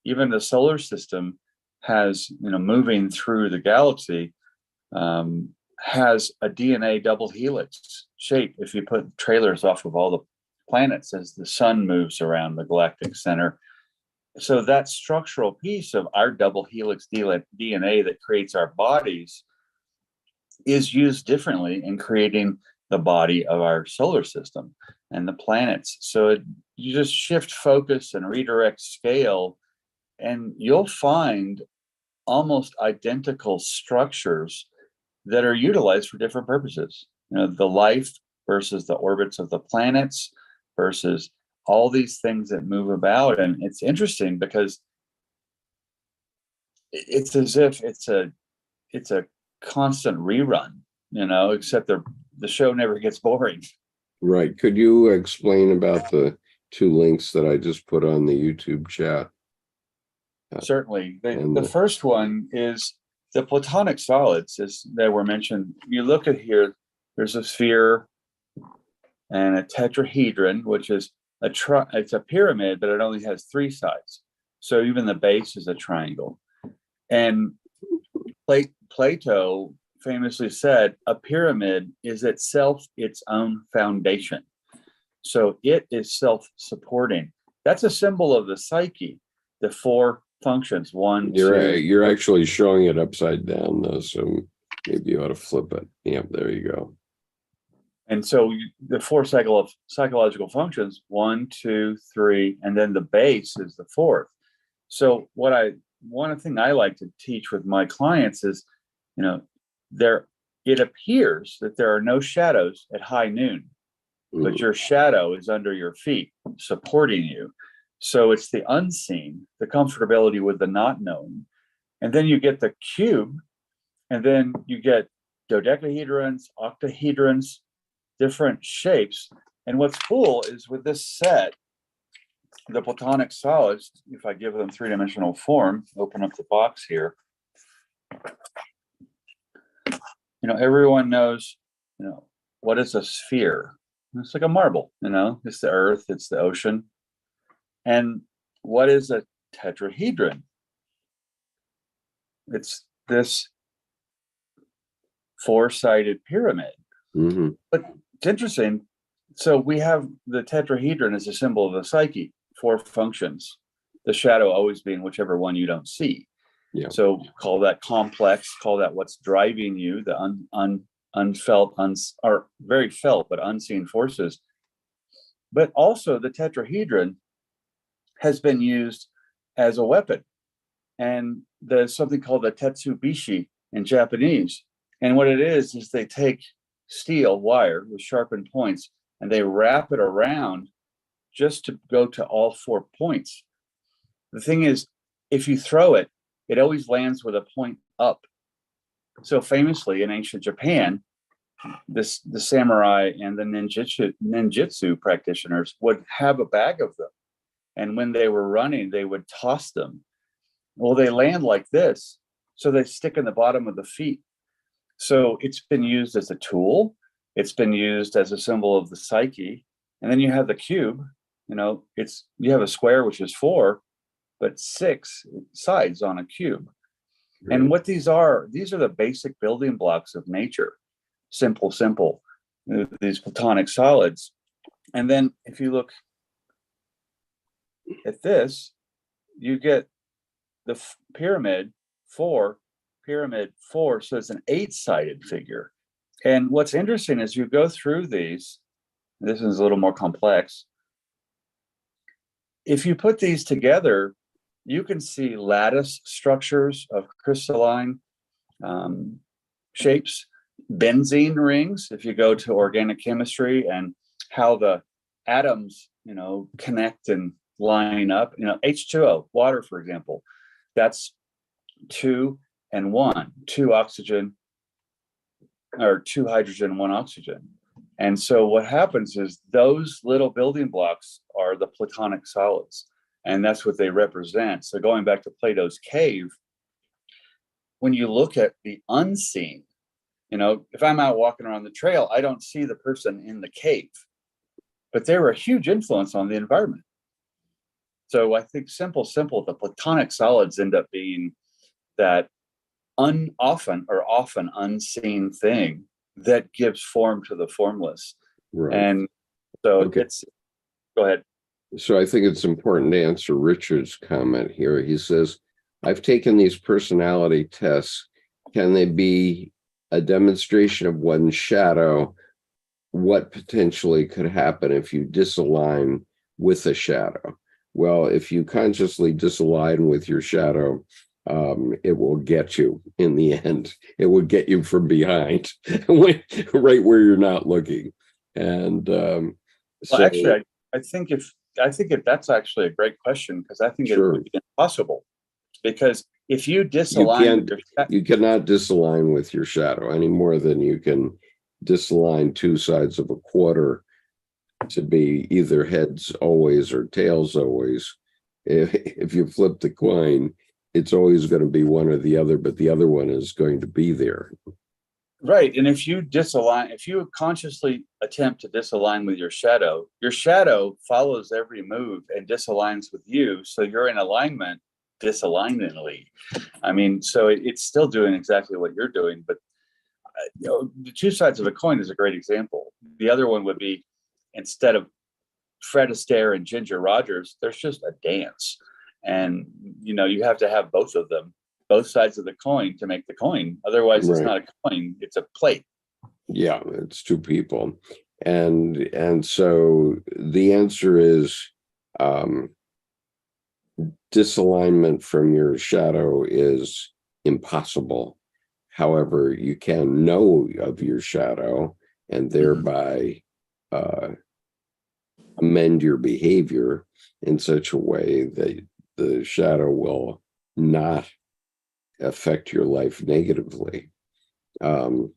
Even the solar system has, moving through the galaxy, has a DNA double helix shape. If you put trailers off of all the planets as the sun moves around the galactic center. So that structural piece of our double helix DNA that creates our bodies is used differently in creating the body of our solar system and the planets. So you just shift focus and redirect scale, and you'll find almost identical structures that are utilized for different purposes. The life versus the orbits of the planets versus all these things that move about. And it's interesting because it's as if it's a constant rerun, except they're the show never gets boring. Right. Could you explain about the two links that I just put on the YouTube chat? Certainly. The first one is the Platonic solids, as that were mentioned. You look at here, there's a sphere and a tetrahedron, which is it's a pyramid, but it only has three sides. So even the base is a triangle. And Plato famously said, a pyramid is itself its own foundation. So it is self-supporting. That's a symbol of the psyche, the four functions. You're actually showing it upside down, though, so maybe you ought to flip it. Yep, there you go. And so the four psychological functions, 1, 2, 3, and then the base is the fourth. So one thing I like to teach with my clients is, it appears that there are no shadows at high noon, but your shadow is under your feet, supporting you. So it's the unseen, the comfortability with the not known. And then you get the cube, and then you get dodecahedrons, octahedrons, different shapes. And what's cool is with this set, the Platonic solids, if I give them three-dimensional form, open up the box here, everyone knows, what is a sphere? It's like a marble, it's the earth, it's the ocean. And what is a tetrahedron? It's this four-sided pyramid. Mm-hmm. But it's interesting. So we have the tetrahedron as a symbol of the psyche, four functions, the shadow always being whichever one you don't see. Yeah. So call that complex, call that what's driving you, the unfelt, or very felt, but unseen forces. But also the tetrahedron has been used as a weapon. And there's something called the tetsubishi in Japanese. And what it is they take steel wire with sharpened points and they wrap it around just to go to all 4 points. The thing is, if you throw it, it always lands with a point up. So famously in ancient Japan, the samurai and the ninjutsu practitioners would have a bag of them. And when they were running, they would toss them. Well, they land like this, so they stick in the bottom of the feet. So it's been used as a tool. It's been used as a symbol of the psyche. And then you have the cube. You have a square, which is 4, but 6 sides on a cube. Right. And what these are the basic building blocks of nature. Simple, these Platonic solids. And then if you look at this, you get the pyramid 4, so it's an 8-sided figure. And what's interesting is you go through these, this is a little more complex. If you put these together, you can see lattice structures of crystalline shapes, benzene rings, if you go to organic chemistry, and how the atoms, connect and line up. H2O, water, for example, that's 2 and 1, 2 oxygen, or 2 hydrogen, 1 oxygen. And so what happens is those little building blocks are the Platonic solids, and that's what they represent. So going back to Plato's cave, when you look at the unseen, if I'm out walking around the trail, I don't see the person in the cave, but they were a huge influence on the environment. So I think simple, the Platonic solids end up being that often unseen thing that gives form to the formless. Right. And so go ahead. So I think it's important to answer Richard's comment here. He says, I've taken these personality tests. Can they be a demonstration of one's shadow? What potentially could happen if you disalign with a shadow? Well, if you consciously disalign with your shadow, it will get you in the end. It will get you from behind, right where you're not looking. And actually, I think if that's actually a great question, because I think it would be impossible. Because if you disalign, you cannot disalign with your shadow any more than you can disalign two sides of a quarter to be either heads always or tails always. If you flip the coin, it's always going to be one or the other, but the other one is going to be there. Right. And if you consciously attempt to disalign with your shadow follows every move and disaligns with you. So you're in alignment disalignedly. I mean, so it's still doing exactly what you're doing, but the two sides of a coin is a great example. The other one would be, instead of Fred Astaire and Ginger Rogers, there's just a dance. And, you have to have both of them, both sides of the coin, to make the coin. Otherwise, It's not a coin, it's a plate. Yeah, it's two people. And so the answer is disalignment from your shadow is impossible. However, you can know of your shadow and thereby amend your behavior in such a way that the shadow will not affect your life negatively. Well,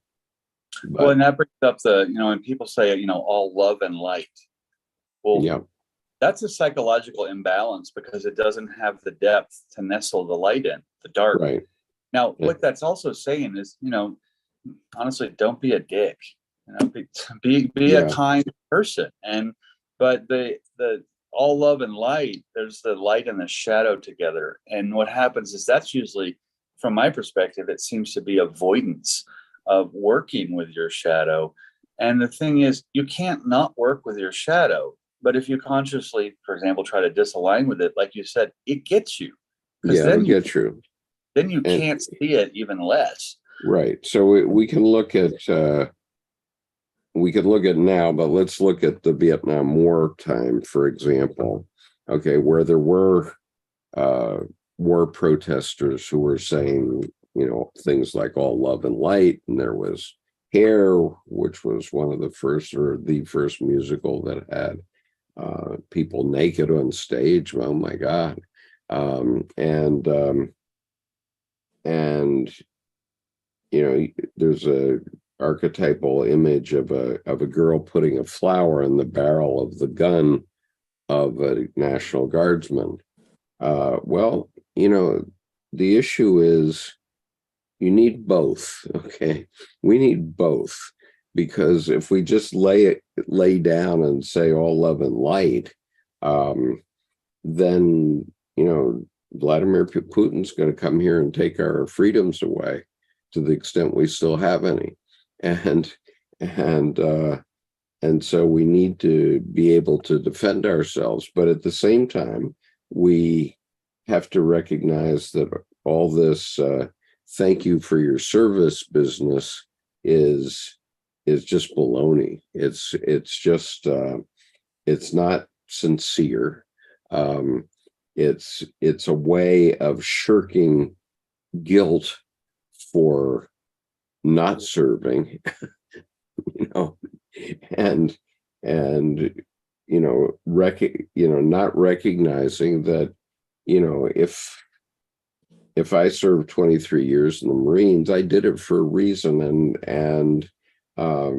and that brings up when people say, all love and light. Well, yeah, that's a psychological imbalance because it doesn't have the depth to nestle the light in, the dark. Right. Now, what that's also saying is, honestly, don't be a dick. Be a kind person. But the all love and light, there's the light and the shadow together. And what happens is that's usually, from my perspective, it seems to be avoidance of working with your shadow. And the thing is, you can't not work with your shadow. But if you consciously, for example, try to disalign with it, like you said, it gets you. Yeah, it'll get you. Then you can't see it even less. Right. So we can look at now, but let's look at the Vietnam War time, for example. Okay, where there were war protesters who were saying, things like all love and light, and there was Hair, which was one of the first, or the first musical that had people naked on stage. Oh my God. There's a archetypal image of a girl putting a flower in the barrel of the gun of a National Guardsman. Well, the issue is you need both. Okay, we need both, because if we just lay down and say all love and light, then Vladimir Putin's going to come here and take our freedoms away, to the extent we still have any, and so we need to be able to defend ourselves. But at the same time, we have to recognize that all this thank you for your service business is just baloney. It's just it's not sincere. It's a way of shirking guilt for not serving, and not recognizing that, if I served 23 years in the Marines, I did it for a reason, and I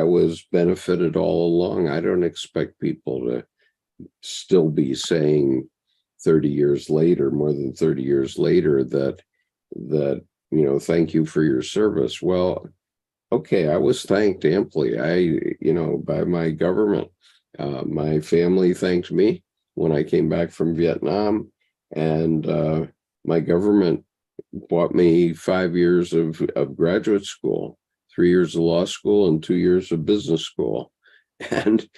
was benefited all along. I don't expect people to still be saying 30 years later, more than 30 years later, that thank you for your service. Well, okay, I was thanked amply. By my government. My family thanked me when I came back from Vietnam, and my government bought me 5 years of graduate school, 3 years of law school, and 2 years of business school, and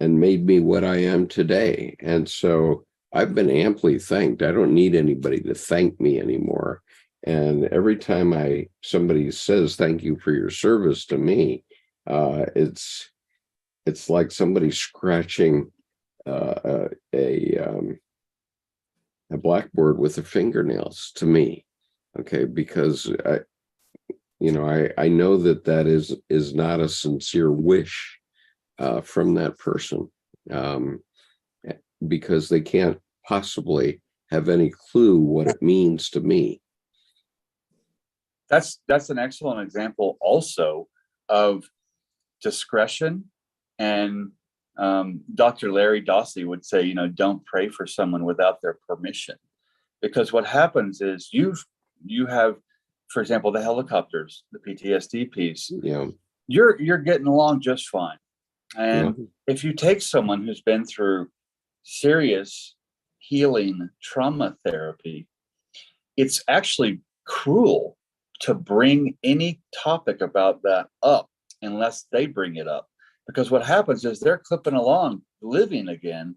made me what I am today. And so I've been amply thanked. I don't need anybody to thank me anymore. And every time somebody says thank you for your service to me, it's like somebody scratching a blackboard with their fingernails to me. Okay, because I know that is not a sincere wish from that person, because they can't possibly have any clue what it means to me. That's an excellent example also of discretion. And Dr. Larry Dossey would say, don't pray for someone without their permission, because what happens is you have, for example, the helicopters, the PTSD piece. Yeah. You're getting along just fine. And Yeah. if you take someone who's been through serious healing trauma therapy, it's actually cruel to bring any topic about that up unless they bring it up. Because what happens is they're clipping along, living again,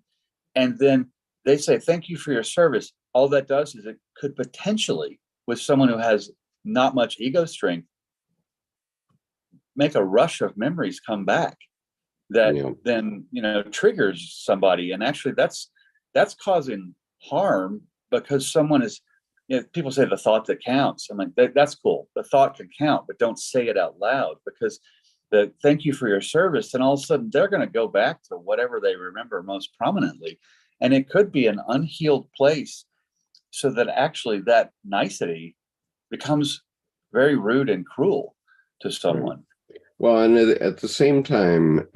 and then they say, thank you for your service. All that does is it could potentially, with someone who has not much ego strength, make a rush of memories come back that then triggers somebody. And actually that's causing harm, because someone is, people say the thought that counts. I'm like, that's cool. The thought can count, but don't say it out loud, because the thank you for your service, and all of a sudden they're going to go back to whatever they remember most prominently. And it could be an unhealed place, so that actually that nicety becomes very rude and cruel to someone. Well, and at the same time,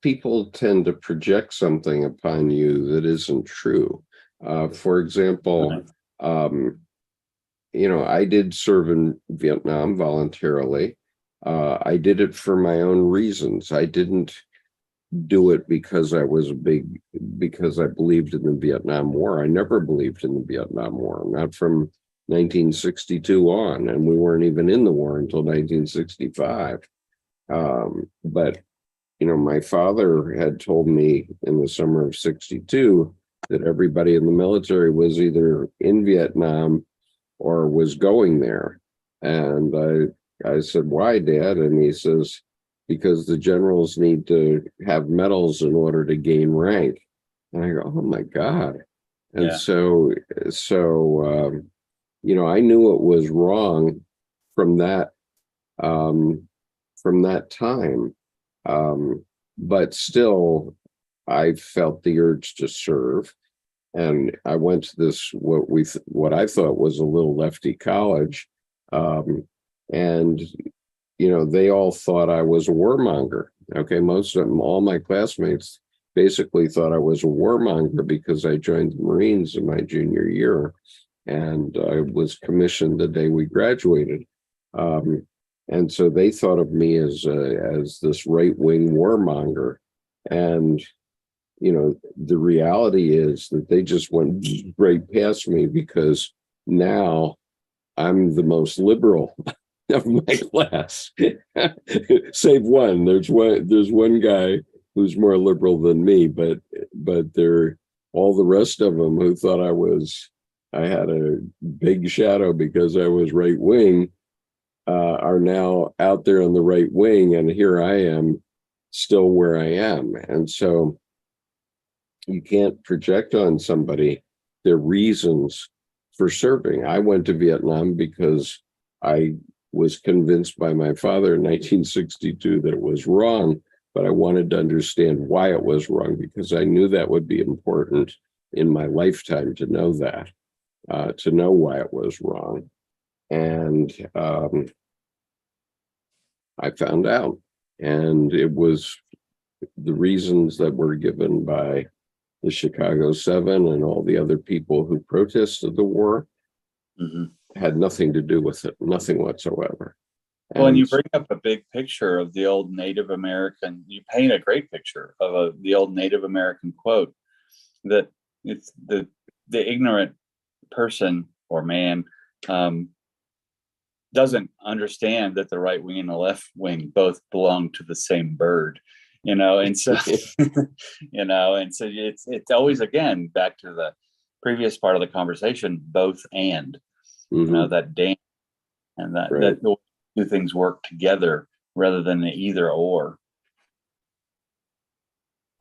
people tend to project something upon you that isn't true. For example, I did serve in Vietnam voluntarily. I did it for my own reasons. I didn't do it because because I believed in the Vietnam War. I never believed in the Vietnam War, not from 1962 on, and we weren't even in the war until 1965. But my father had told me in the summer of 62 that everybody in the military was either in Vietnam or was going there. And I said, why, Dad? And he says, because the generals need to have medals in order to gain rank. And I go, oh my God. And so I knew it was wrong from that time. But still, I felt the urge to serve. And I went to this, what I thought was a little lefty college. And they all thought I was a warmonger. Okay, most of them, all my classmates basically thought I was a warmonger because I joined the Marines in my junior year, and I was commissioned the day we graduated. And so they thought of me as this right-wing warmonger. And the reality is that they just went right past me, because now I'm the most liberal of my class, save one. There's one guy who's more liberal than me, but they're all the rest of them who thought I had a big shadow because I was right wing, are now out there on the right wing, and here I am still where I am. And so you can't project on somebody their reasons for serving. I went to Vietnam because I was convinced by my father in 1962 that it was wrong, but I wanted to understand why it was wrong, because I knew that would be important in my lifetime to know that, to know why it was wrong. And I found out, and it was the reasons that were given by the Chicago 7 and all the other people who protested the war had nothing to do with it, nothing whatsoever. Well, and you bring up a big picture of the old Native American, you paint a great picture of the old Native American quote, that it's the ignorant person or man doesn't understand that the right wing and the left wing both belong to the same bird, and so and so it's always, again, back to the previous part of the conversation, both and that dance, and that the two things work together rather than the either or.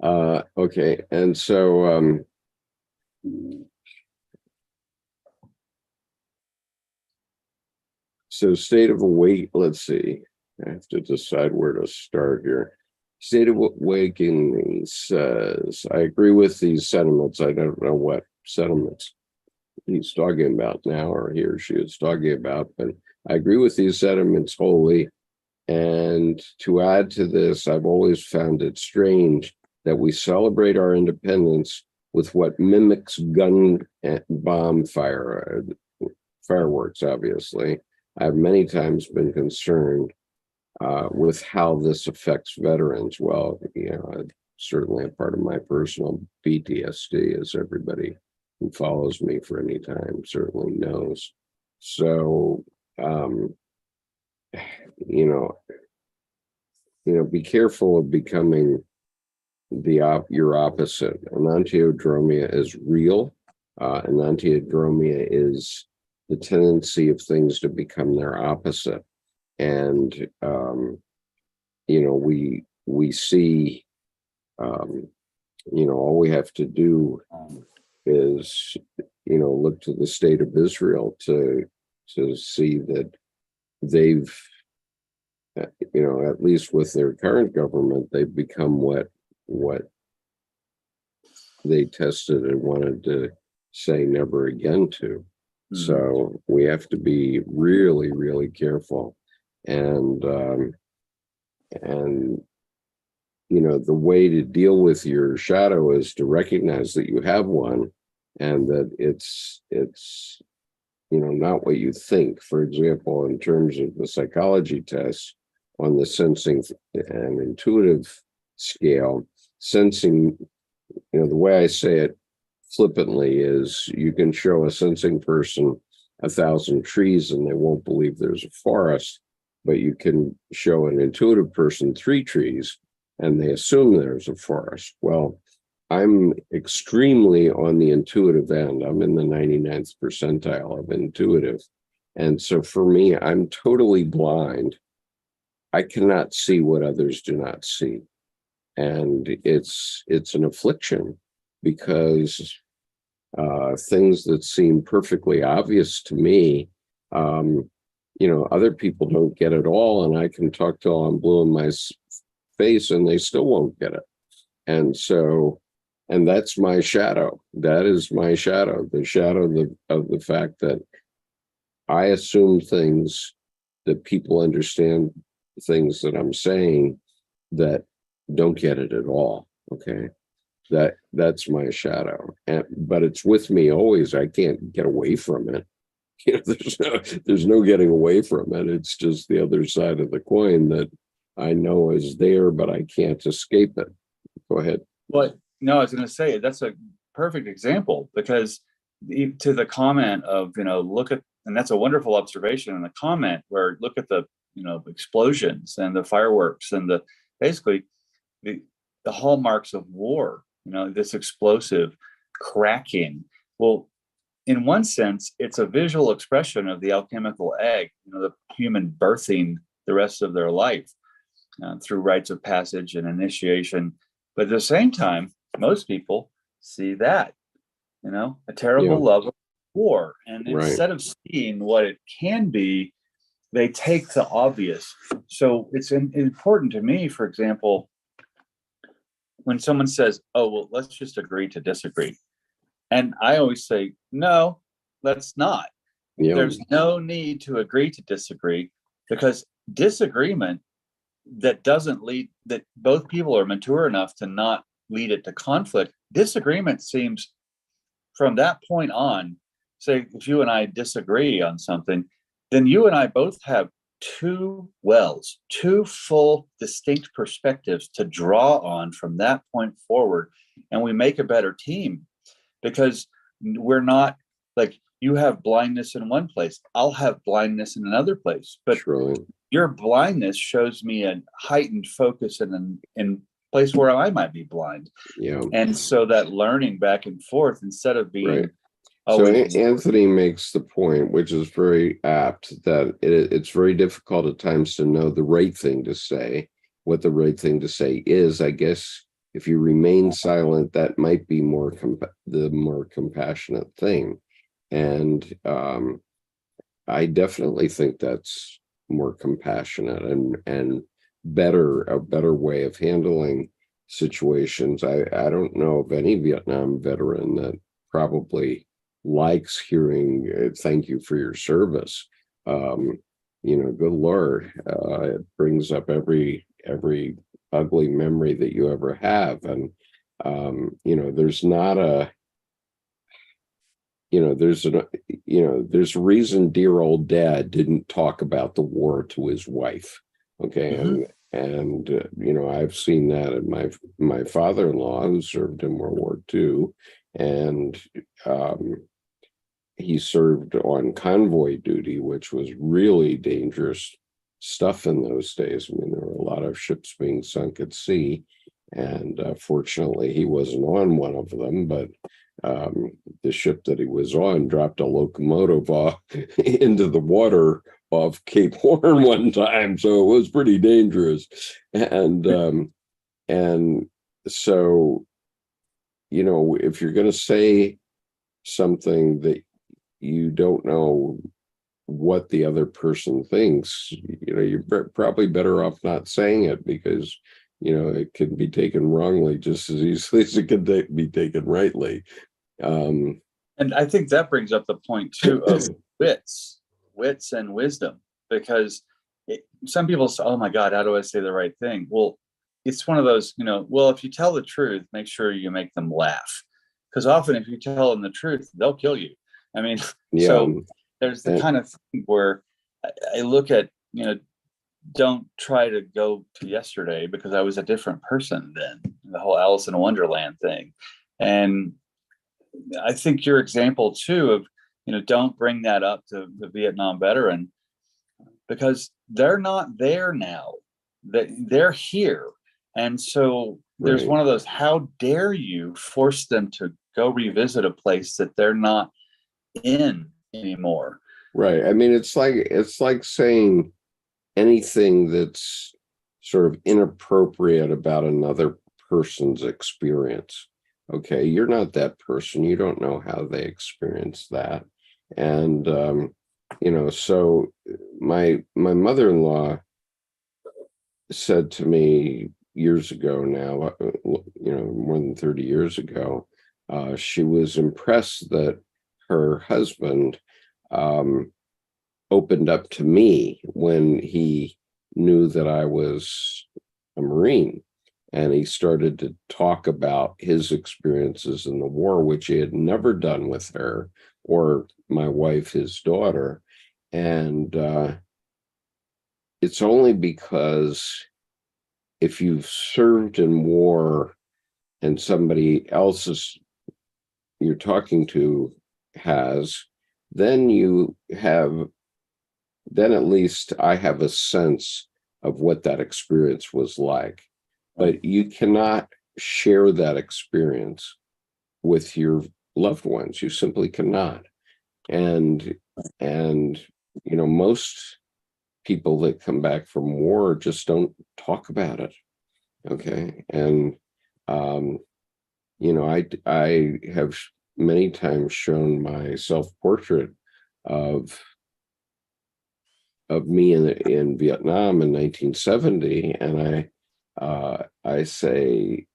Okay, and so state of awake, let's see, I have to decide where to start here. State of Awakening says, I agree with these sentiments. I don't know what sentiments. he's talking about now, or he or she is talking about. But I agree with these sentiments wholly. And to add to this, I've always found it strange that we celebrate our independence with what mimics gun and bomb fireworks, obviously. I've many times been concerned with how this affects veterans. Well, certainly a part of my personal PTSD, as everybody who follows me for any time certainly knows. So, be careful of becoming your opposite. Enantiodromia is real. Enantiodromia is the tendency of things to become their opposite. And, we see, all we have to do is, look to the state of Israel to see that they've, at least with their current government, they've become what they tested and wanted to say never again to. Mm-hmm. So we have to be really, really careful. And the way to deal with your shadow is to recognize that you have one, and that it's not what you think. For example, in terms of the psychology tests on the sensing and intuitive scale, sensing, the way I say it flippantly is, you can show a sensing person 1,000 trees and they won't believe there's a forest, but you can show an intuitive person 3 trees and they assume there's a forest. Well, I'm extremely on the intuitive end. I'm in the 99th percentile of intuitive. And so for me, I'm totally blind. I cannot see what others do not see. And it's an affliction, because things that seem perfectly obvious to me, other people don't get at all. And I can talk till I'm blue in my face and they still won't get it. And so, and that's my shadow. That is my shadow, the shadow of the fact that I assume things, that people understand things that I'm saying that don't get it at all. Okay. That's my shadow. But it's with me always. I can't get away from it. There's no getting away from it. It's just the other side of the coin that I know is there, but I can't escape it. Go ahead. Well, no, I was going to say that's a perfect example, because to the comment of, look at, and that's a wonderful observation in the comment where look at the, explosions and the fireworks and basically the hallmarks of war, this explosive cracking. Well, in one sense, it's a visual expression of the alchemical egg, the human birthing the rest of their life through rites of passage and initiation. But at the same time, most people see that, a terrible love of war. And instead of seeing what it can be, they take the obvious. So it's important to me, for example, when someone says, oh, well, let's just agree to disagree. And I always say, no, let's not. Yeah. There's no need to agree to disagree, because disagreement that doesn't lead, that both people are mature enough to not lead it to conflict. Disagreement seems, from that point on, say if you and I disagree on something, then you and I both have two full distinct perspectives to draw on from that point forward. And we make a better team, because we're not like, you have blindness in one place, I'll have blindness in another place, but your blindness shows me a heightened focus in place where I might be blind. Yeah. And so that learning back and forth, instead of being so Anthony makes the point, which is very apt, that it's very difficult at times to know the right thing to say. What the right thing to say is, I guess, if you remain silent, that might be the more compassionate thing. And I definitely think that's more compassionate and a better way of handling situations. I don't know of any Vietnam veteran that probably likes hearing thank you for your service. Good Lord, it brings up every ugly memory that you ever have. And there's not a there's a reason dear old dad didn't talk about the war to his wife. Okay. Mhm. And I've seen that in my father-in-law, who served in World War II, and he served on convoy duty, which was really dangerous stuff in those days. I mean, there were a lot of ships being sunk at sea, and fortunately, he wasn't on one of them. But the ship that he was on dropped a locomotive off into the water off Cape Horn one time, so it was pretty dangerous. And so, if you're going to say something that you don't know what the other person thinks, you're probably better off not saying it, because it can be taken wrongly just as easily as it can be taken rightly. And I think that brings up the point too of wits and wisdom, because some people say, oh my God, how do I say the right thing? Well, it's one of those, well, if you tell the truth, make sure you make them laugh, because often if you tell them the truth, they'll kill you. I mean, Yeah. so there's the kind of thing where I look at, don't try to go to yesterday because I was a different person then, the whole Alice in Wonderland thing. And I think your example too of, don't bring that up to the Vietnam veteran, because they're not there now. They're here. And so there's Right. one of those, how dare you force them to go revisit a place that they're not in anymore? Right. I mean, it's like saying anything that's sort of inappropriate about another person's experience. Okay, you're not that person. You don't know how they experience that. And so my mother-in-law said to me years ago now, more than 30 years ago, she was impressed that her husband opened up to me when he knew that I was a Marine. And he started to talk about his experiences in the war, which he had never done with her or my wife, his daughter. And it's only because if you've served in war and somebody else you're talking to has, then at least I have a sense of what that experience was like. But you cannot share that experience with your loved ones. You simply cannot. And most people that come back from war just don't talk about it. Okay. And I have many times shown my self-portrait of me in Vietnam in 1970, and I say,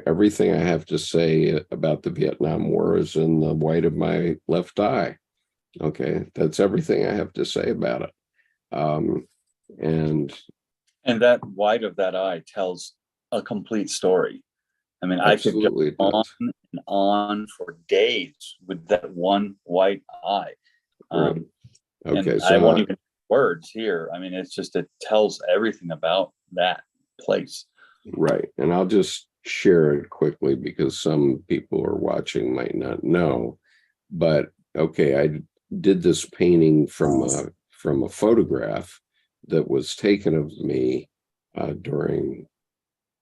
everything I have to say about the Vietnam War is in the white of my left eye. Okay, that's everything I have to say about it. And that white of that eye tells a complete story. I mean, I could go on and on for days with that one white eye. Right. Okay, and so I won't even words here. I mean, it tells everything about that place. Right. And I'll just share it quickly because some people are watching might not know. But okay, I did this painting from a photograph that was taken of me during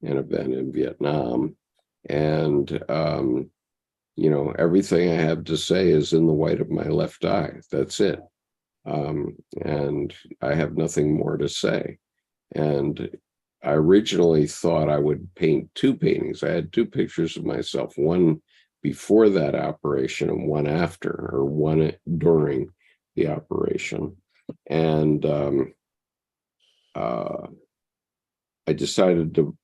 an event in Vietnam. And everything I have to say is in the white of my left eye. That's it. And I have nothing more to say. And I originally thought I would paint two paintings. I had two pictures of myself, one before that operation and one after, or one during the operation. And I decided to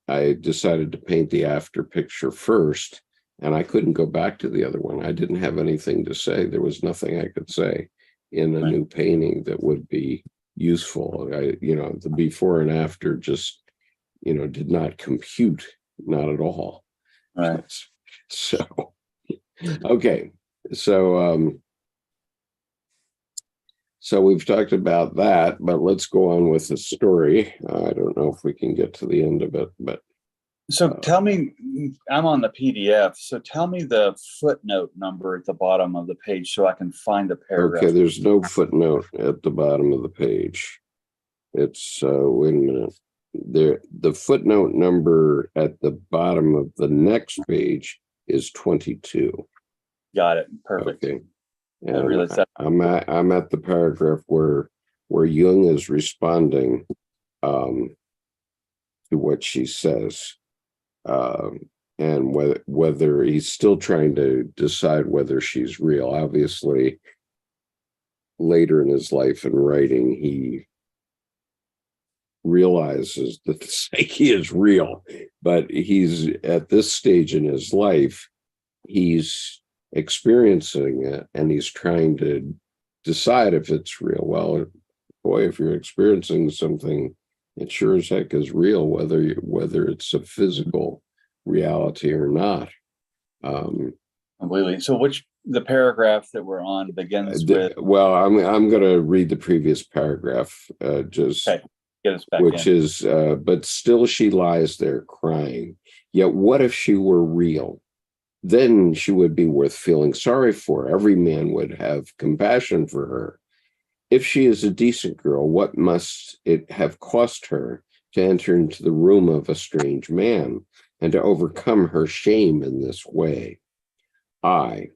paint the after picture first, And I couldn't go back to the other one. I didn't have anything to say. There was nothing I could say in a Right. new painting that would be useful. The before and after just, did not compute, not at all. Right. So, okay. So we've talked about that, but let's go on with the story. I don't know if we can get to the end of it, but So tell me, I'm on the PDF. So tell me the footnote number at the bottom of the page so I can find the paragraph. okay, there's no footnote at the bottom of the page. It's wait a minute. The footnote number at the bottom of the next page is 22. Got it. Perfect. Okay. I And realized that. I'm at the paragraph where Jung is responding to what she says, and whether he's still trying to decide whether she's real. Obviously, later in his life and writing, he realizes that the psyche is real, but he's at this stage in his life, he's experiencing it and he's trying to decide if it's real. Well, boy, if you're experiencing something, it sure as heck is real, whether it's a physical reality or not. Completely. So the paragraph that we're on begins with? Well, I'm going to read the previous paragraph, just okay. Get us back which in. is, but still she lies there crying. Yet what if she were real? Then she would be worth feeling sorry for. Every man would have compassion for her. If she is a decent girl, what must it have cost her to enter into the room of a strange man and to overcome her shame in this way? My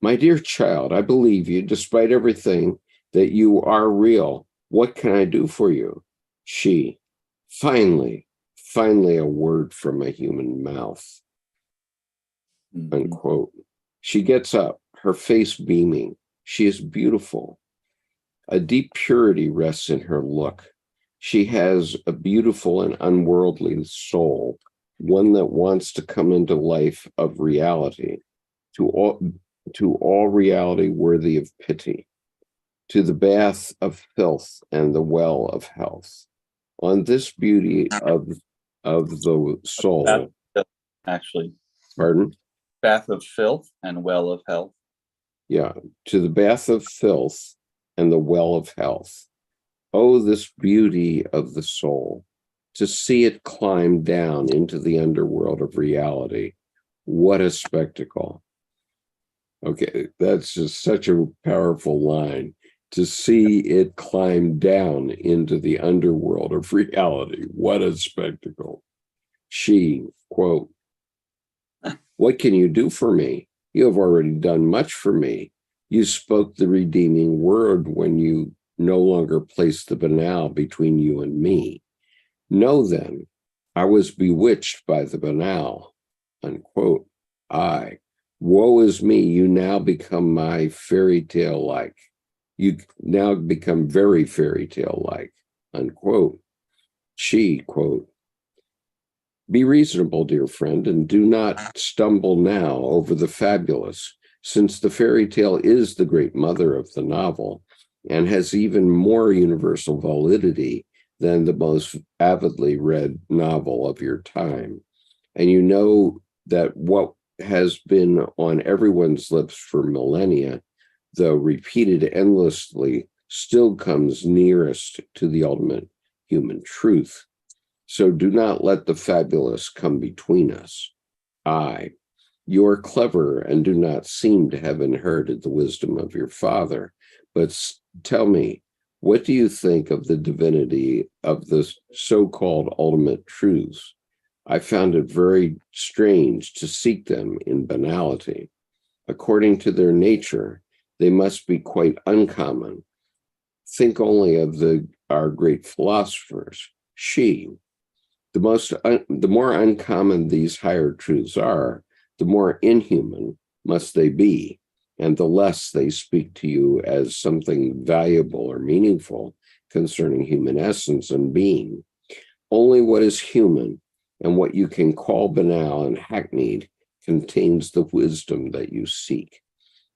dear child, I believe you, despite everything, that you are real. What can I do for you? She, finally a word from a human mouth. Unquote. She gets up, her face beaming. She is beautiful. A deep purity rests in her look. She has a beautiful and unworldly soul, one that wants to come into life of reality, to all reality worthy of pity, to the bath of filth and the well of health. On this beauty of the soul, actually, pardon? Bath of filth and well of health. Yeah, to the bath of filth and the well of health. Oh, this beauty of the soul, to see it climb down into the underworld of reality. What a spectacle. Okay, that's just such a powerful line. To see it climb down into the underworld of reality. What a spectacle. She, quote, what can you do for me? You have already done much for me. You spoke the redeeming word when you no longer placed the banal between you and me. Know then, I was bewitched by the banal, unquote. Woe is me, you now become my fairy tale like. You now become very fairy tale like, unquote. She, quote, be reasonable, dear friend, and do not stumble now over the fabulous, since the fairy tale is the great mother of the novel and has even more universal validity than the most avidly read novel of your time. And you know that what has been on everyone's lips for millennia, though repeated endlessly, still comes nearest to the ultimate human truth. So do not let the fabulous come between us. You are clever and do not seem to have inherited the wisdom of your father. But tell me, what do you think of the divinity of the so-called ultimate truths? I found it very strange to seek them in banality. According to their nature, they must be quite uncommon. Think only of our great philosophers. The more uncommon these higher truths are, the more inhuman must they be, and the less they speak to you as something valuable or meaningful concerning human essence and being. Only what is human and what you can call banal and hackneyed contains the wisdom that you seek.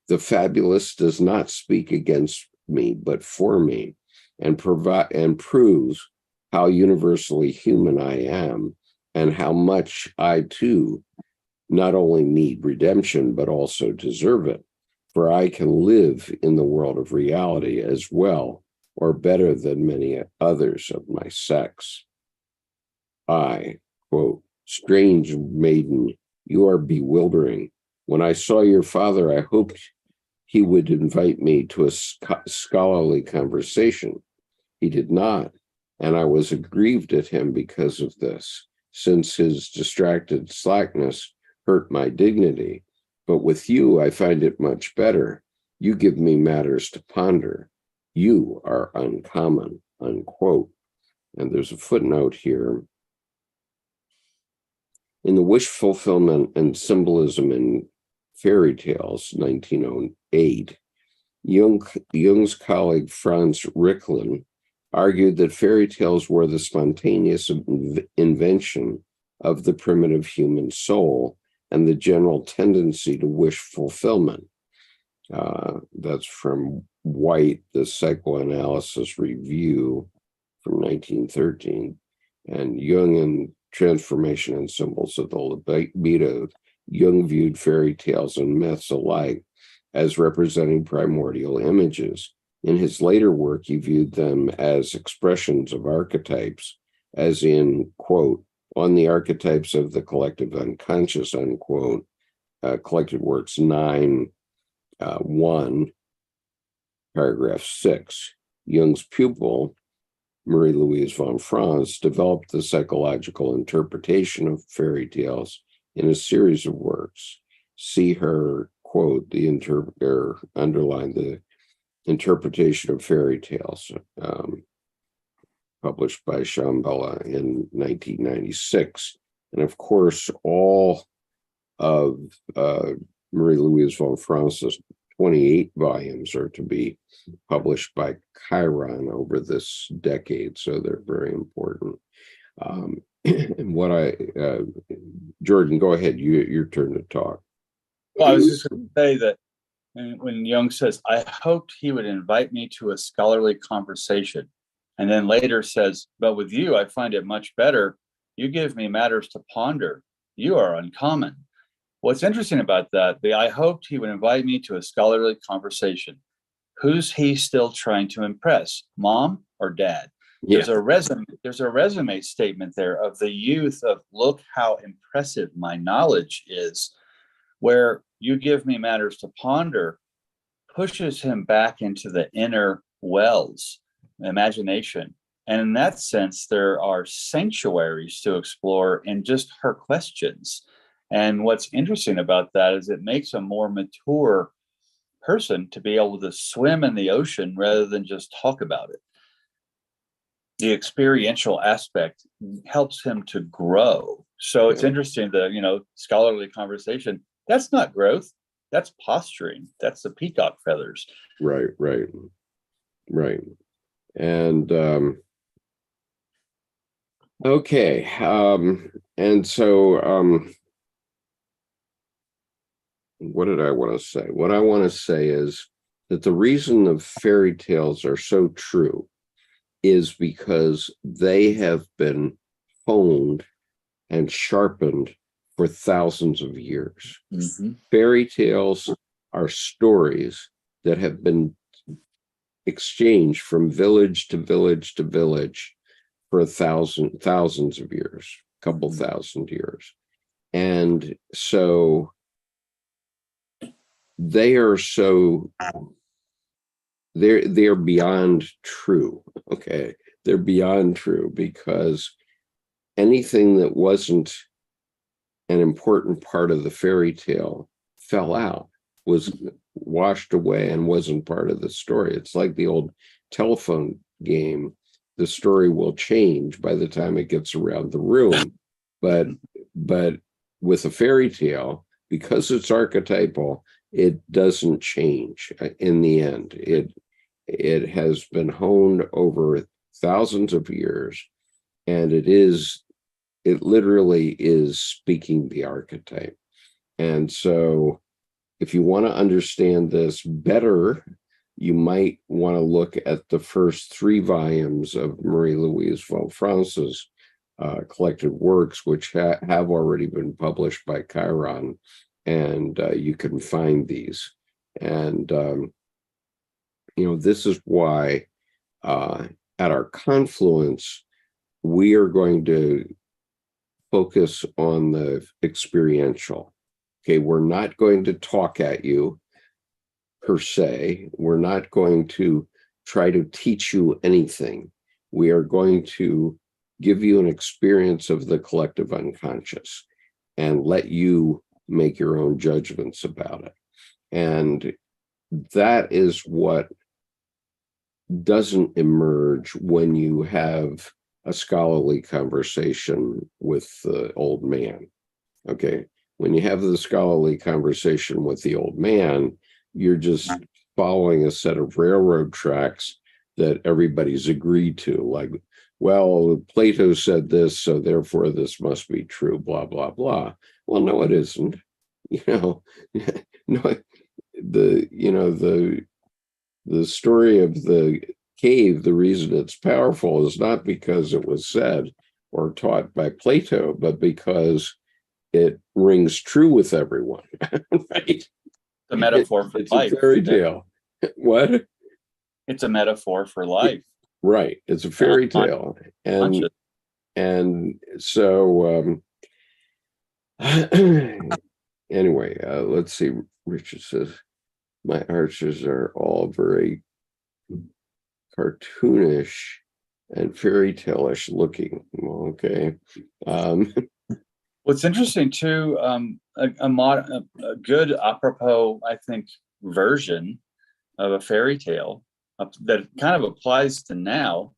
The fabulous does not speak against me, but for me, and proves how universally human I am, and how much I too not only need redemption, but also deserve it. For I can live in the world of reality as well, or better than many others of my sex. I, quote, strange maiden, you are bewildering. When I saw your father, I hoped he would invite me to a scholarly conversation. He did not, and I was aggrieved at him because of this, since his distracted slackness hurt my dignity. But with you, I find it much better. You give me matters to ponder. You are uncommon, unquote. And there's a footnote here. In The Wish Fulfillment and Symbolism in Fairy Tales, 1908, Jung's colleague Franz Ricklin argued that fairy tales were the spontaneous invention of the primitive human soul and the general tendency to wish fulfillment. That's from White, the Psychoanalysis Review from 1913, and Jung in Transformation and Symbols of the Libido. Jung viewed fairy tales and myths alike as representing primordial images. In his later work, he viewed them as expressions of archetypes, as in, quote, On the Archetypes of the Collective Unconscious, unquote, Collected Works 9, 1, paragraph 6. Jung's pupil, Marie-Louise von Franz, developed the psychological interpretation of fairy tales in a series of works. See her, quote, underline the interpretation of fairy tales, published by Shambhala in 1996. And of course, all of Marie-Louise von Franz's 28 volumes are to be published by Chiron over this decade, so they're very important. And Jordan, go ahead, your turn to talk. Well, I was just going to say that when Jung says, I hoped he would invite me to a scholarly conversation, and then later says, but with you, I find it much better. You give me matters to ponder. You are uncommon. What's interesting about that, I hoped he would invite me to a scholarly conversation. Who's he still trying to impress, mom or dad? Yeah. There's a resume statement there of the youth of, look how impressive my knowledge is, where you give me matters to ponder pushes him back into the inner wells, imagination. And in that sense, there are sanctuaries to explore in just her questions. And what's interesting about that is it makes a more mature person to be able to swim in the ocean rather than just talk about it. The experiential aspect helps him to grow. So it's interesting that, scholarly conversation, that's not growth. That's posturing. That's the peacock feathers. Right. And okay. And so what did I want to say? What I want to say is that the reason the fairy tales are so true is because they have been honed and sharpened for thousands of years. Mm-hmm. Fairy tales are stories that have been exchanged from village to village to village for thousands of years, couple thousand years. And so they're beyond true. Okay. They're beyond true because anything that wasn't an important part of the fairy tale fell out, was washed away, and wasn't part of the story. It's like the old telephone game. The story will change by the time it gets around the room. But with a fairy tale, because it's archetypal, it doesn't change in the end. It has been honed over thousands of years, and it literally is speaking the archetype. And so if you want to understand this better, you might want to look at the first 3 volumes of Marie-Louise Villefrance's collected works, which have already been published by Chiron, and you can find these. And, this is why at our confluence, we are going to focus on the experiential. Okay, we're not going to talk at you per se. We're not going to try to teach you anything. We are going to give you an experience of the collective unconscious and let you make your own judgments about it. And that is what doesn't emerge when you have a scholarly conversation with the old man. Okay, when you have the scholarly conversation with the old man, you're just following a set of railroad tracks that everybody's agreed to. Like, well, Plato said this, so therefore this must be true, blah, blah, blah. Well, no, it isn't. No, the story of the cave, the reason it's powerful is not because it was said or taught by Plato, but because it rings true with everyone, right? The metaphor for it's life. It's a fairy tale. What? It's a metaphor for life. Right. It's a fairy tale. And so anyway, let's see. Richard says, my archers are all very cartoonish and fairy tale-ish looking. Well, okay. What's interesting too, a good apropos, I think, version of a fairy tale that kind of applies to now,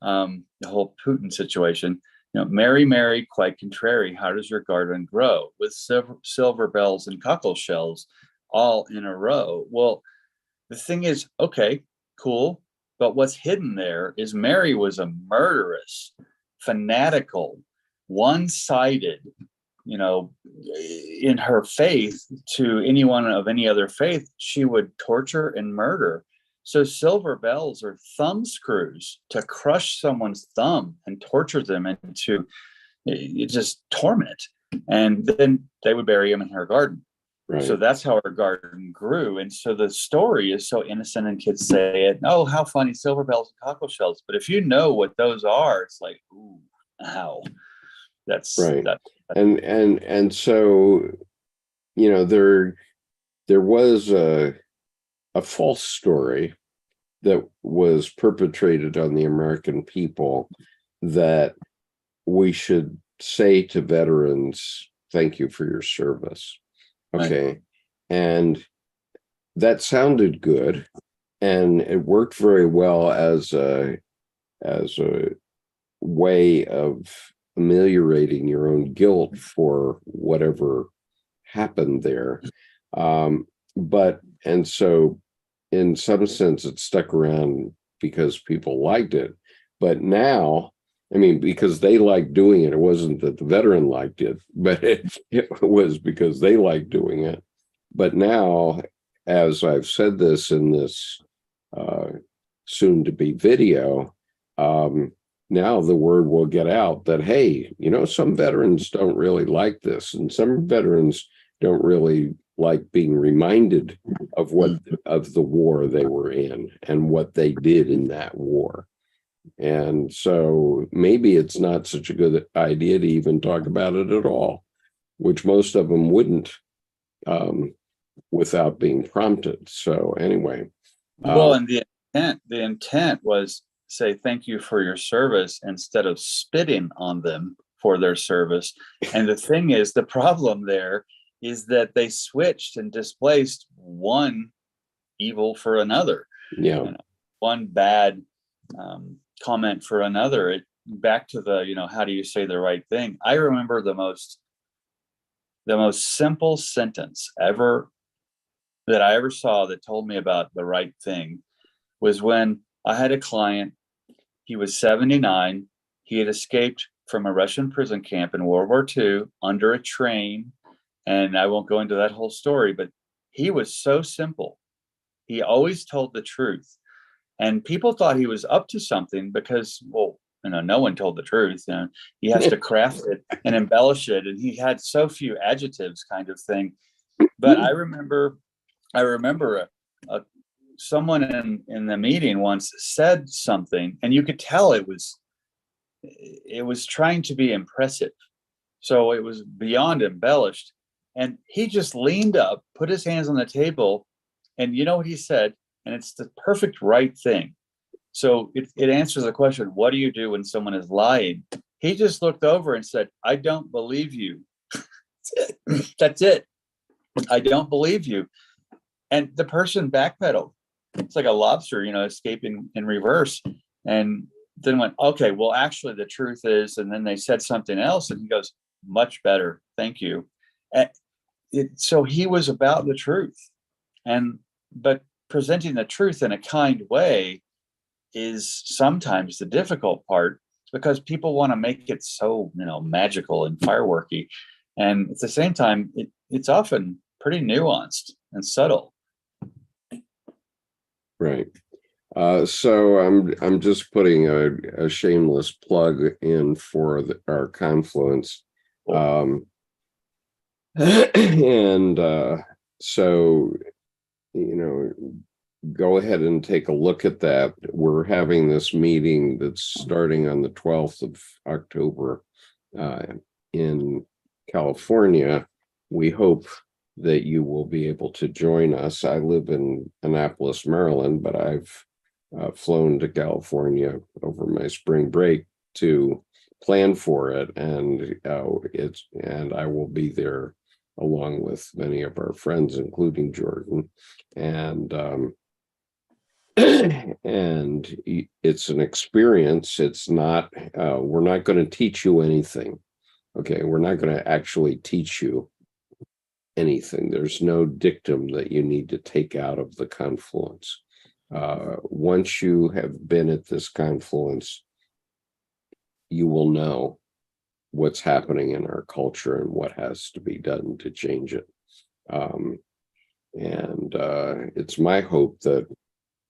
the whole Putin situation. Mary, Mary, quite contrary, how does your garden grow? With silver bells and cockle shells all in a row. Well, the thing is, okay, cool. But what's hidden there is Mary was a murderous, fanatical, one-sided, in her faith to anyone of any other faith, she would torture and murder. So silver bells are thumb screws to crush someone's thumb and torture them into just torment. And then they would bury him in her garden. Right. So that's how her garden grew. And so the story is so innocent, and kids say it, oh, how funny, silver bells and cockle shells. But if you know what those are, it's like, ooh, ow. That's right. And so, there was a false story that was perpetrated on the American people that we should say to veterans, thank you for your service. Okay. Right. And that sounded good, and it worked very well as a way of ameliorating your own guilt for whatever happened there. And so in some sense it stuck around because people liked it. But now, because they liked doing it, it wasn't that the veteran liked it, but it was because they liked doing it. But now, as I've said this in this soon to be video, now the word will get out that, hey, some veterans don't really like this, and some veterans don't really like being reminded of of the war they were in and what they did in that war. And so maybe it's not such a good idea to even talk about it at all, which most of them wouldn't without being prompted. So anyway. Well, and the intent was say thank you for your service instead of spitting on them for their service. And the thing is, the problem there is that they switched and displaced one evil for another. Yeah. One bad comment for another. Back to the, how do you say the right thing? I remember the most simple sentence ever that I ever saw that told me about the right thing was when I had a client. He was 79. He had escaped from a Russian prison camp in World War II under a train, And I won't go into that whole story, but he was so simple. He always told the truth. And people thought he was up to something because, well, no one told the truth. He has to craft it and embellish it. And he had so few adjectives, kind of thing. But I remember someone in the meeting once said something, and you could tell it was trying to be impressive. So it was beyond embellished. And he just leaned up, put his hands on the table, and you know what he said? And it's the perfect right thing. So it answers the question, what do you do when someone is lying? He just looked over and said, I don't believe you. That's it. I don't believe you. And the person backpedaled. It's like a lobster, escaping in reverse. And then went, okay, well, actually, the truth is, and then they said something else, and he goes, much better. Thank you. So he was about the truth. But presenting the truth in a kind way is sometimes the difficult part, because people want to make it so, magical and fireworky. And at the same time, it's often pretty nuanced and subtle. Right. So I'm just putting a shameless plug in for our confluence. And so, go ahead and take a look at that. We're having this meeting that's starting on the 12th of October in California. We hope that you will be able to join us. I live in Annapolis, Maryland, but I've flown to California over my spring break to plan for it, and I will be there along with many of our friends, including Jordan, and and it's an experience. It's not. We're not going to teach you anything. Okay, we're not going to actually teach you anything. There's no dictum that you need to take out of the confluence. Once you have been at this confluence, you will know what's happening in our culture and what has to be done to change it. It's my hope that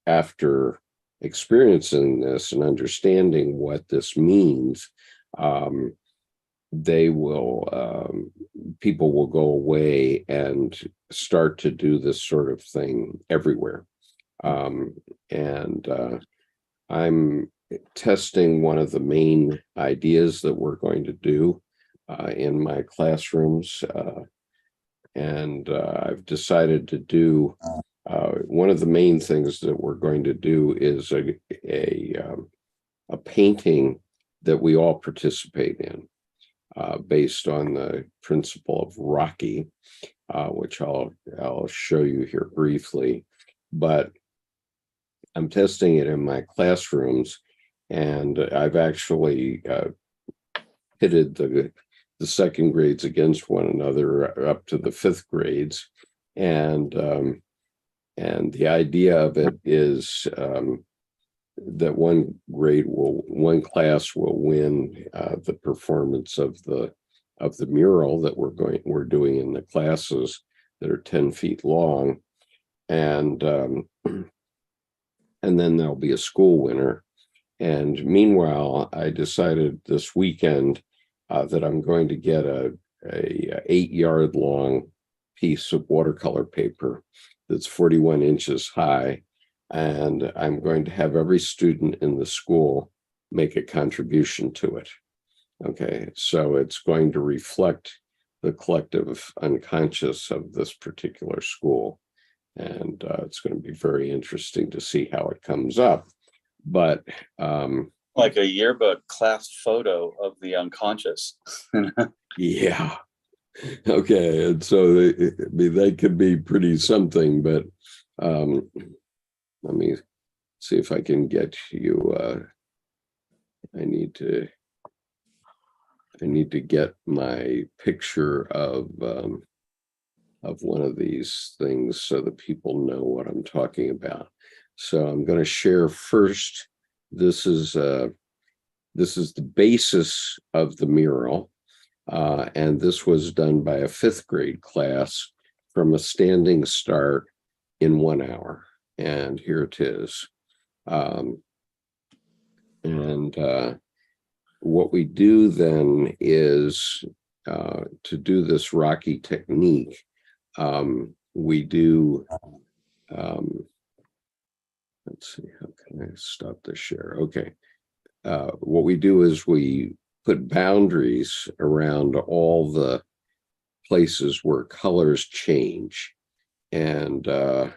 after experiencing this and understanding what this means, people will go away and start to do this sort of thing everywhere. I'm testing one of the main ideas that we're going to do in my classrooms. I've decided to do one of the main things that we're going to do is a painting that we all participate in, based on the principle of Rocky, which I'll show you here briefly. But I'm testing it in my classrooms, and I've actually pitted the second grades against one another up to the fifth grades, and the idea of it is that one class will win the performance of the mural that we're doing in the classes that are 10 feet long, and then there'll be a school winner. And meanwhile, I decided this weekend that I'm going to get a 8-yard long piece of watercolor paper that's 41 inches high, and I'm going to have every student in the school make a contribution to it. Okay, so it's going to reflect the collective unconscious of this particular school, and it's going to be very interesting to see how it comes up. But like a yearbook class photo of the unconscious. Yeah. Okay, and so they could be pretty something, but let me see if I can get you. I need to get my picture of one of these things so that people know what I'm talking about. So I'm going to share first. This is the basis of the mural. And this was done by a 5th grade class from a standing start in 1 hour. And here it is. What we do then is to do this Rocky technique, we do, let's see, how can I stop the share? Okay. What we do is we put boundaries around all the places where colors change. And let's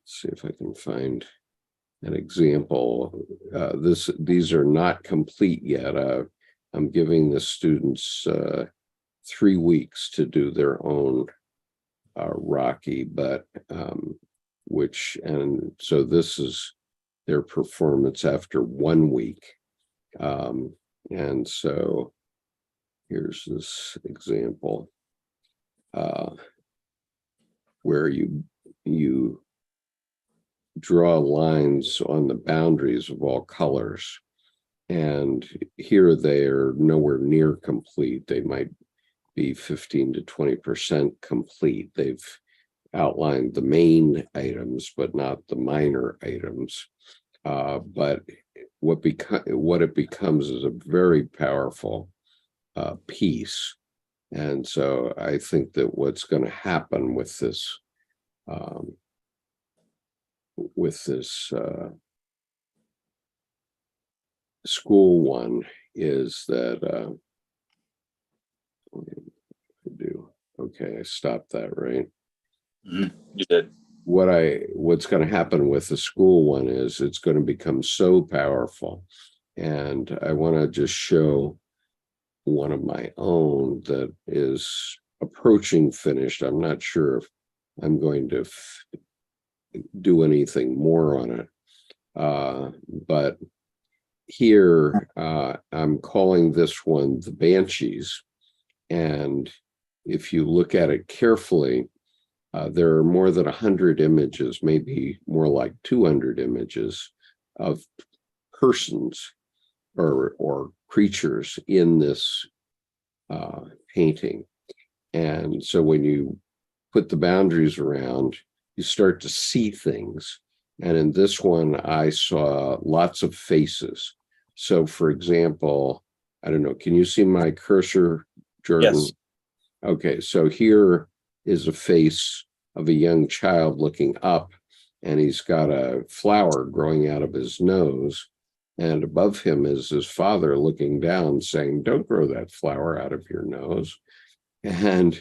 see if I can find an example. These are not complete yet. I'm giving the students 3 weeks to do their own Rocky, but so this is their performance after 1 week. And so here's this example where you draw lines on the boundaries of all colors. And here they are nowhere near complete. They might be 15 to 20% complete. They've outlined the main items, but not the minor items. But what it becomes is a very powerful piece. And so I think that what's going to happen with this school one is that I stopped that, right? Mm-hmm. You did. What's going to happen with the school one is it's going to become so powerful. And I want to just show one of my own that is approaching finished. I'm not sure if I'm going to do anything more on it. But here, I'm calling this one the Banshees. And if you look at it carefully, there are more than 100 images, maybe more like 200 images of persons or creatures in this painting. And so when you put the boundaries around, you start to see things. And in this one, I saw lots of faces. So for example, I don't know, can you see my cursor, Jordan? Yes. Okay, so here is a face of a young child looking up, and he's got a flower growing out of his nose. And above him is his father looking down saying, "Don't grow that flower out of your nose." And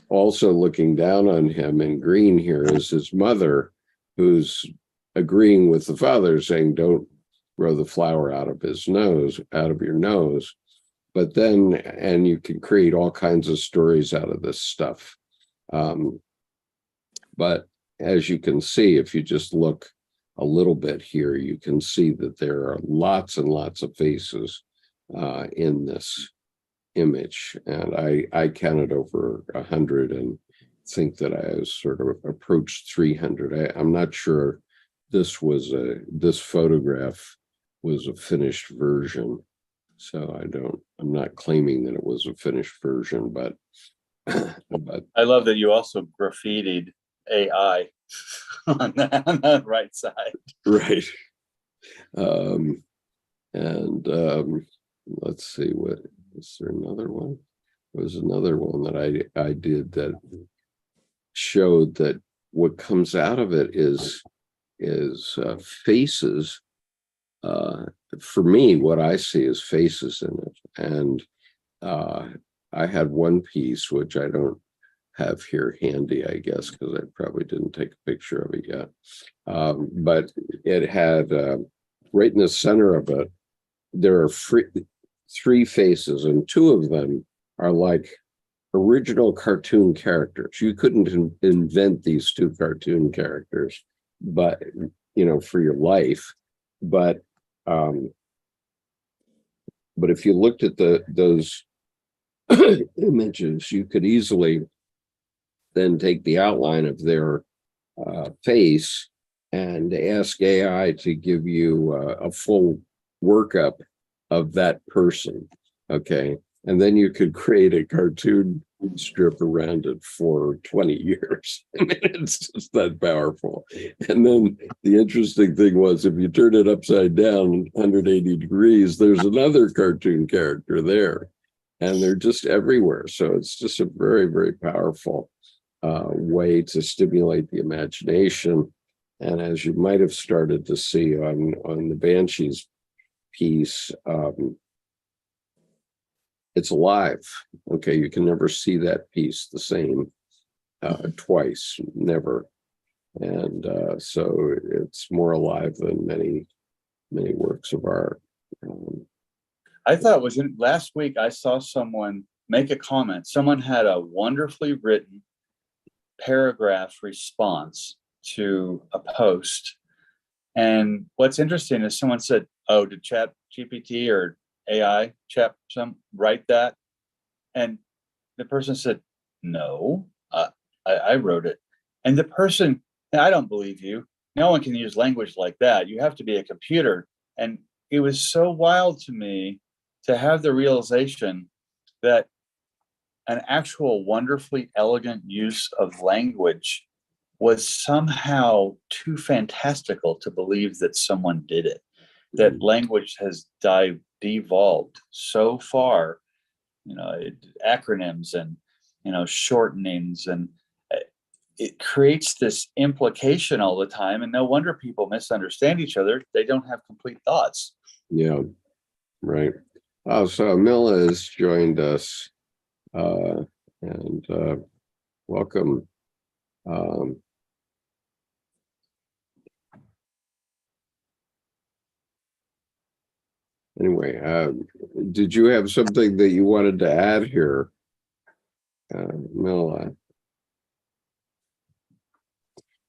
also looking down on him in green here is his mother, who's agreeing with the father saying, "Don't grow the flower out of your nose." But then, and you can create all kinds of stories out of this stuff. But as you can see, if you just look a little bit here, you can see that there are lots and lots of faces in this image. And I counted over 100 and think that I was sort of approached 300. I'm not sure this photograph was a finished version. So I'm not claiming that it was a finished version, but I love that you also graffitied AI on the right side. Right. Let's see, is there another one? There was another one that I did that showed that what comes out of it is faces. For me, what I see is faces in it. And I had one piece, which I don't have here handy, I guess, because I probably didn't take a picture of it yet. But it had, right in the center of it, there are 3 faces, and 2 of them are like original cartoon characters. You couldn't invent these 2 cartoon characters, but, for your life. But if you looked at those images, you could easily then take the outline of their face and ask AI to give you a full workup of that person. Okay. And then you could create a cartoon strip around it for 20 years. I mean, it's just that powerful. And then the interesting thing was, if you turn it upside down 180 degrees, there's another cartoon character there. And they're just everywhere. So it's just a very, very powerful way to stimulate the imagination. And as you might have started to see on the Banshees piece, it's alive. Okay, you can never see that piece the same twice, never. And so it's more alive than many works of art. I thought it was last week I saw someone make a comment. Someone had a wonderfly written paragraph response to a post. And what's interesting is someone said, oh, did Chat GPT or AI chat write that? And the person said, no, I wrote it. And the person, I don't believe you. No one can use language like that. You have to be a computer. And it was so wild to me to have the realization that an actual wonderfully elegant use of language was somehow too fantastical to believe that someone did it. That language has devolved so far, acronyms and, shortenings, and it creates this implication all the time. And no wonder people misunderstand each other. They don't have complete thoughts. Yeah, right. Oh, so Mila has joined us, and welcome. Anyway, did you have something that you wanted to add here, Mila?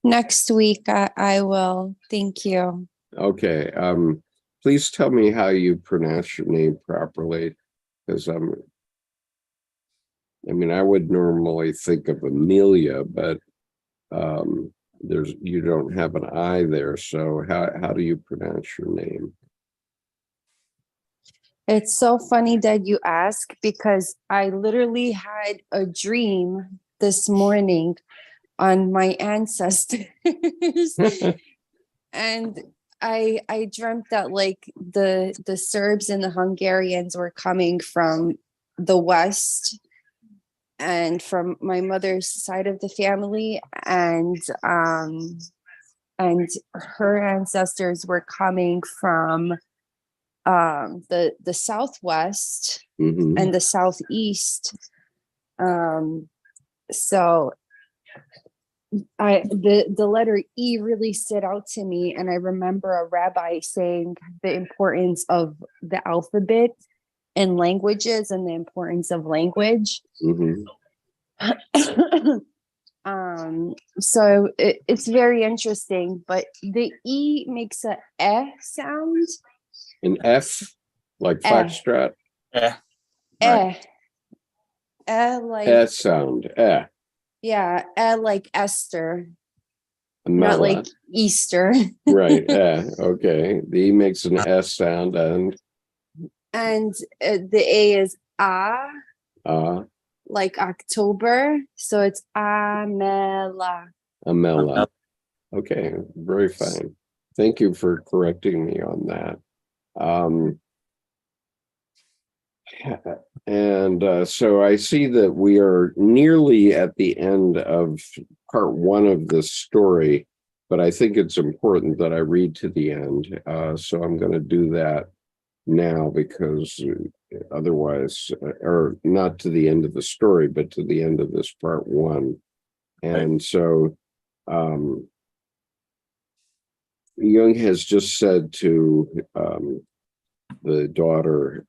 Next week, I will. Thank you. Okay. Please tell me how you pronounce your name properly, because I would normally think of Amelia, but you don't have an I there. So how do you pronounce your name? It's so funny that you ask, because I literally had a dream this morning on my ancestors. And I dreamt that like the Serbs and the Hungarians were coming from the West and from my mother's side of the family, and her ancestors were coming from the Southwest Mhm. and the Southeast. So the letter E really stood out to me, and I remember a rabbi saying the importance of the alphabet and languages and the importance of language. Mhm. So it's very interesting, but the E makes a sound. An F, like foxtrot. Yeah. Right. Like S sound. yeah, like Esther, Amela. not like Easter. Right. Okay. The E makes an S sound, and the A is like October, so it's Amela. Amela. Okay, very fine. Thank you for correcting me on that. And so I see that we are nearly at the end of part one of this story, but I think it's important that I read to the end. So I'm going to do that now, because otherwise, or not to the end of the story, but to the end of this part one. And so Jung has just said to the daughter,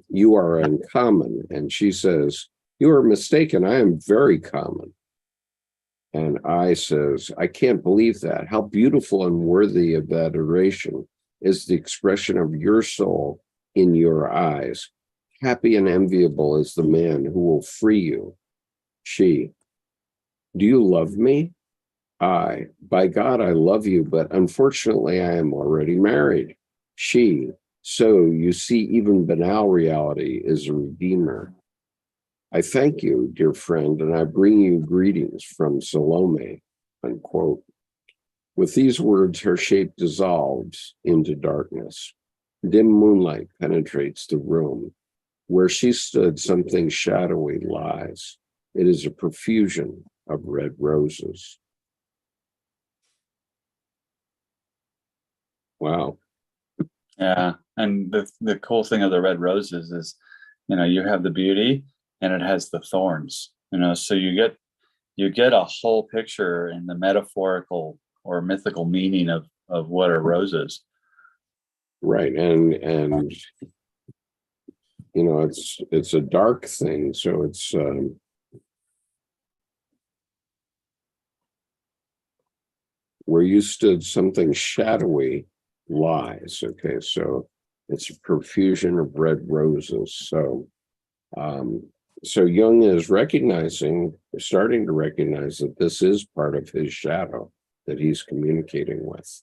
you are uncommon. And she says, you are mistaken. I am very common. And I says, I can't believe that. How beautiful and worthy of adoration is the expression of your soul in your eyes. Happy and enviable is the man who will free you. She, do you love me? I, by God, I love you, but unfortunately, I am already married. She, So you see, even banal reality is a redeemer. I thank you, dear friend, and I bring you greetings from Salome, unquote. With these words, her shape dissolves into darkness. Dim moonlight penetrates the room. Where she stood, something shadowy lies. It is a profusion of red roses. Wow. Yeah. And the cool thing of the red roses is, you have the beauty and it has the thorns, so you get a whole picture in the metaphorical or mythical meaning of what a rose is. Right. And it's a dark thing, so it's where you stood, something shadowy lies. Okay, so it's a profusion of red roses. So Jung is starting to recognize that this is part of his shadow that he's communicating with.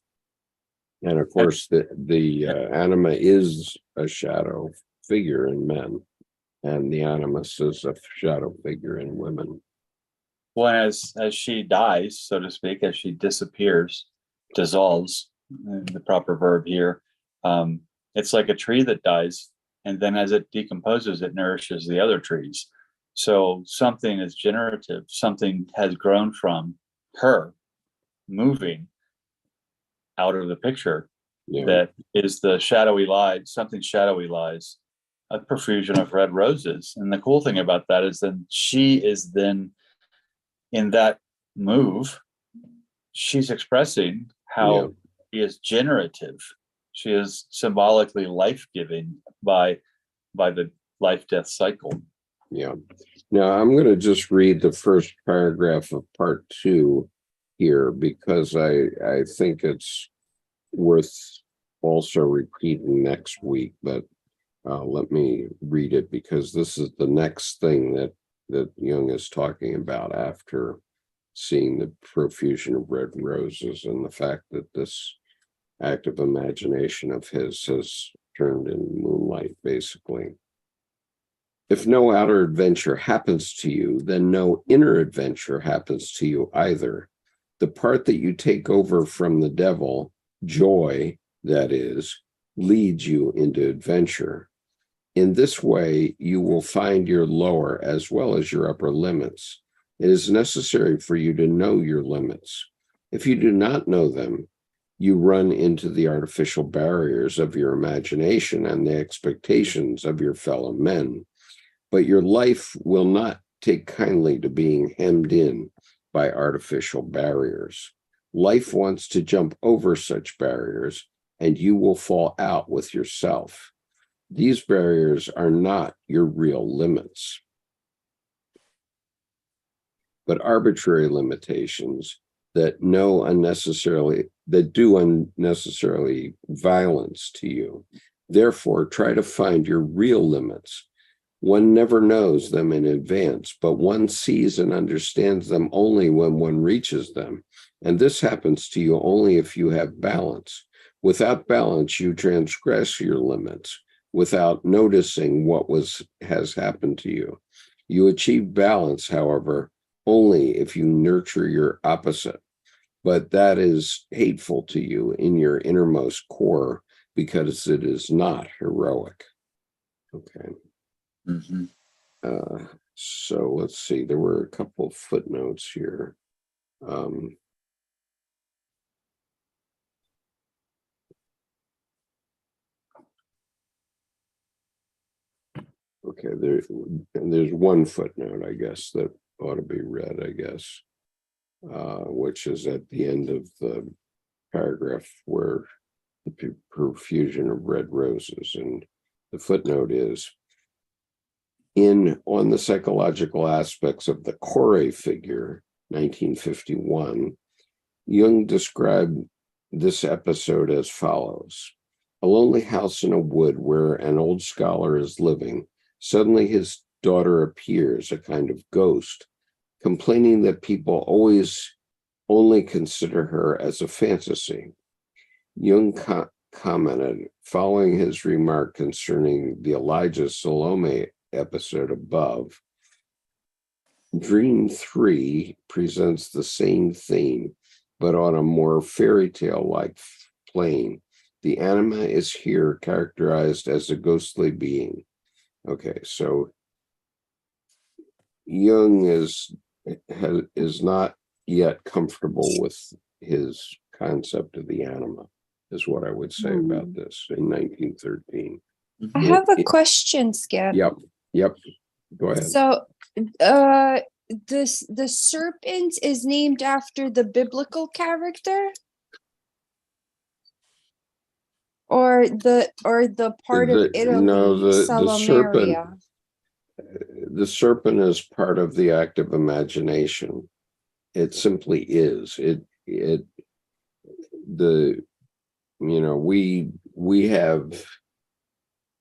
And of course, the anima is a shadow figure in men, and the animus is a shadow figure in women. Well, as she dies, so to speak, as she disappears, dissolves, the proper verb here, it's like a tree that dies, and then as it decomposes, it nourishes the other trees. So something is generative, something has grown from her moving out of the picture. Yeah. That is the shadowy light, something shadowy lies, a profusion of red roses. And the cool thing about that is then she is then in that move, she's expressing how she is generative. She is symbolically life-giving by the life-death cycle. Yeah. Now I'm going to just read the first paragraph of part 2 here, because I think it's worth also repeating next week, but let me read it, because this is the next thing that Jung is talking about after seeing the profusion of red roses and the fact that this active imagination of his has turned in moonlight, basically. If no outer adventure happens to you, then no inner adventure happens to you either. The part that you take over from the devil, joy, that is, leads you into adventure. In this way, you will find your lower as well as your upper limits. It is necessary for you to know your limits. If you do not know them, you run into the artificial barriers of your imagination and the expectations of your fellow men. But your life will not take kindly to being hemmed in by artificial barriers. Life wants to jump over such barriers, and you will fall out with yourself. These barriers are not your real limits, but arbitrary limitations that do unnecessarily violence to you. Therefore, try to find your real limits. One never knows them in advance, but one sees and understands them only when one reaches them. And this happens to you only if you have balance. Without balance, you transgress your limits without noticing what has happened to you. You achieve balance, however, only if you nurture your opposite. But that is hateful to you in your innermost core because it is not heroic. Okay. Mm-hmm. So let's see, there were a couple of footnotes here. Okay, there's one footnote, I guess, that ought to be read, I guess, which is at the end of the paragraph where the profusion of red roses. And the footnote is, on the psychological aspects of the Kore figure, 1951, Jung described this episode as follows. A lonely house in a wood where an old scholar is living. Suddenly his daughter appears, a kind of ghost, complaining that people always only consider her as a fantasy. Jung commented, following his remark concerning the Elijah Salome episode above, Dream 3 presents the same theme, but on a more fairy tale-like plane. The anima is here characterized as a ghostly being. Okay, so Jung is not yet comfortable with his concept of the anima, is what I would say about this in 1913. I have a question, Skip. Yep. Go ahead. So, the serpent is named after the biblical character, or the part of Italy, No, the serpent. Salomaria? The serpent is part of the active imagination. It simply is. We have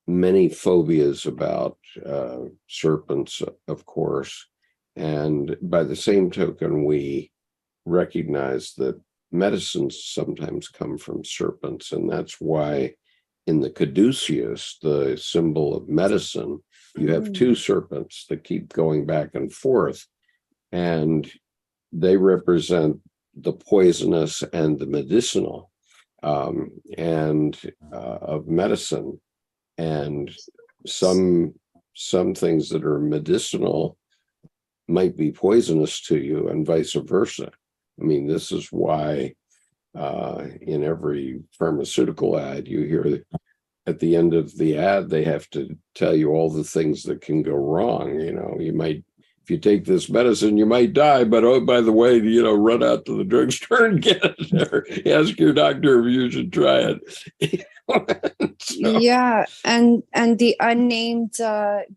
many phobias about serpents, of course, and by the same token, we recognize that medicines sometimes come from serpents, and that's why in the caduceus, the symbol of medicine, you have two serpents that keep going back and forth, and they represent the poisonous and the medicinal of medicine. And some things that are medicinal might be poisonous to you, and vice versa. I mean, this is why in every pharmaceutical ad, you hear at the end of the ad, they have to tell you all the things that can go wrong. You might, if you take this medicine, you might die, but oh, by the way, run out to the drugstore and get it, or ask your doctor if you should try it. Yeah, and the unnamed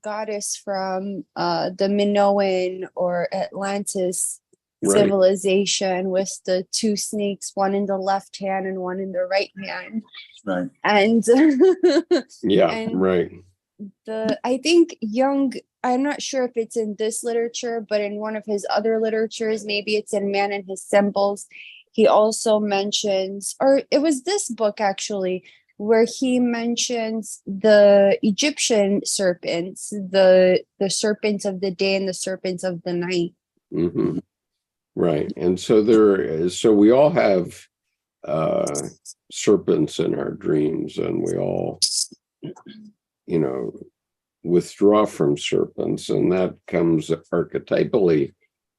goddess from the Minoan or Atlantis civilization, with the two snakes, one in the left hand and one in the right hand. Right. And right. I think Jung, I'm not sure if it's in this literature, but in one of his other literatures, maybe it's in Man and His Symbols, he also mentions, or it was this book actually, where he mentions the Egyptian serpents, the serpents of the day and the serpents of the night. Mm-hmm. Right. And so we all have serpents in our dreams, and we all, withdraw from serpents, and that comes archetypally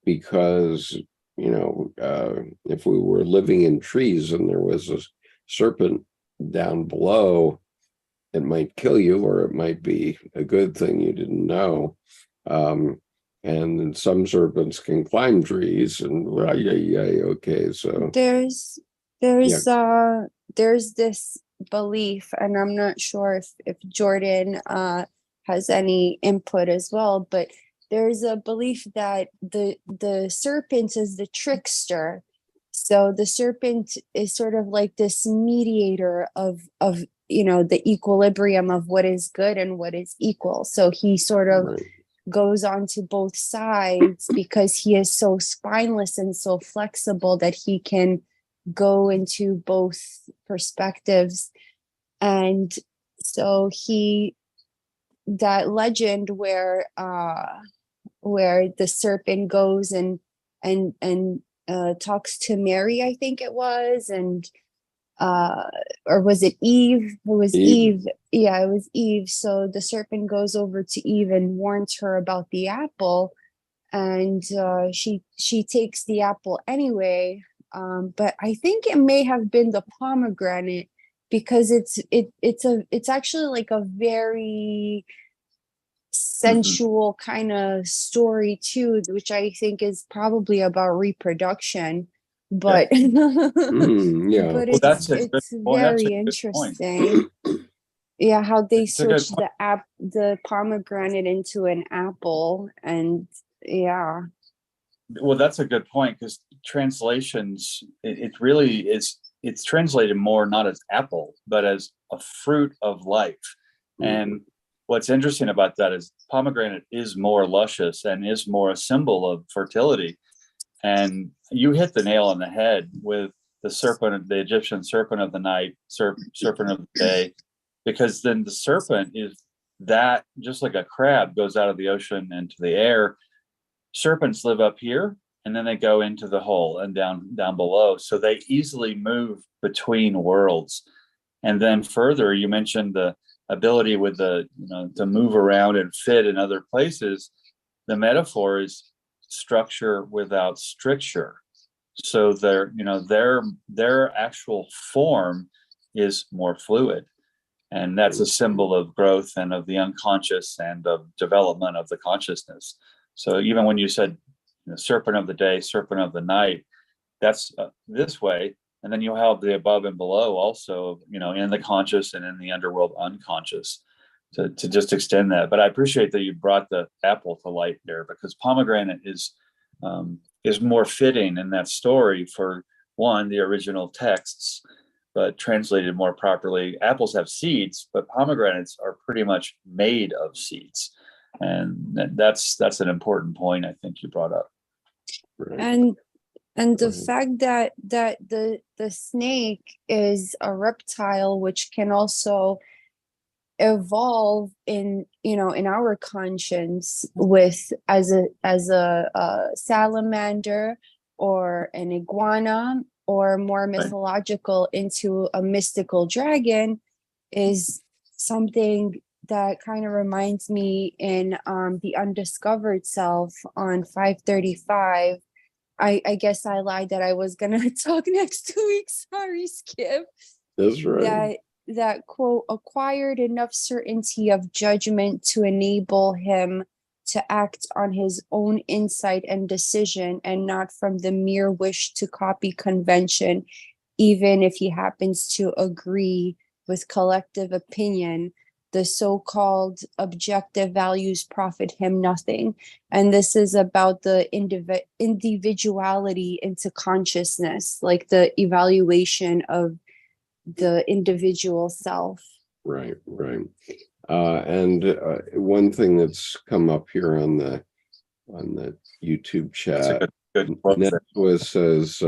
because, if we were living in trees and there was a serpent down below, it might kill you, or it might be a good thing you didn't know. And some serpents can climb trees, and okay. So there's this belief, and I'm not sure if Jordan has any input as well, but there's a belief that the serpent is the trickster. So the serpent is sort of like this mediator of the equilibrium of what is good and what is equal. So he sort of goes on to both sides because he is so spineless and so flexible that he can go into both perspectives. And so that legend where the serpent goes and talks to Mary, I think it was, and or was it Eve? It was Eve. Yeah, it was Eve. So the serpent goes over to Eve and warns her about the apple, and she takes the apple anyway. But I think it may have been the pomegranate, because it's actually like a very sensual kind of story too, which I think is probably about reproduction. But but it's very interesting. Yeah, how they switched the pomegranate into an apple, and yeah. Well, that's a good point, because translations, it really is, it's translated more not as apple, but as a fruit of life. And what's interesting about that is pomegranate is more luscious and is more a symbol of fertility. And you hit the nail on the head with the serpent, the Egyptian serpent of the night, serpent of the day, because then the serpent is that, just like a crab goes out of the ocean into the air. Serpents live up here, and then they go into the hole and down below. So they easily move between worlds. And then further, you mentioned the ability with the, to move around and fit in other places. The metaphor is structure without stricture. So their actual form is more fluid. And that's a symbol of growth and of the unconscious and of development of the consciousness. So even when you said serpent of the day, serpent of the night, that's this way. And then you have the above and below also, in the conscious and in the underworld unconscious, to just extend that. But I appreciate that you brought the apple to light there, because pomegranate is more fitting in that story for, one, the original texts, but translated more properly. Apples have seeds, but pomegranates are pretty much made of seeds. And that's an important point I think you brought up. And the fact that the snake is a reptile, which can also evolve in our conscience with as a salamander or an iguana, or more mythological into a mystical dragon, is something that kind of reminds me in the Undiscovered Self on 535. I guess I lied that I was gonna talk next week. Sorry, Skip. That's right. That quote, acquired enough certainty of judgment to enable him to act on his own insight and decision, and not from the mere wish to copy convention, even if he happens to agree with collective opinion. The so-called objective values profit him nothing. And this is about the individuality into consciousness, like the evaluation of the individual self. Right. And one thing that's come up here on the YouTube chat, Netflix says,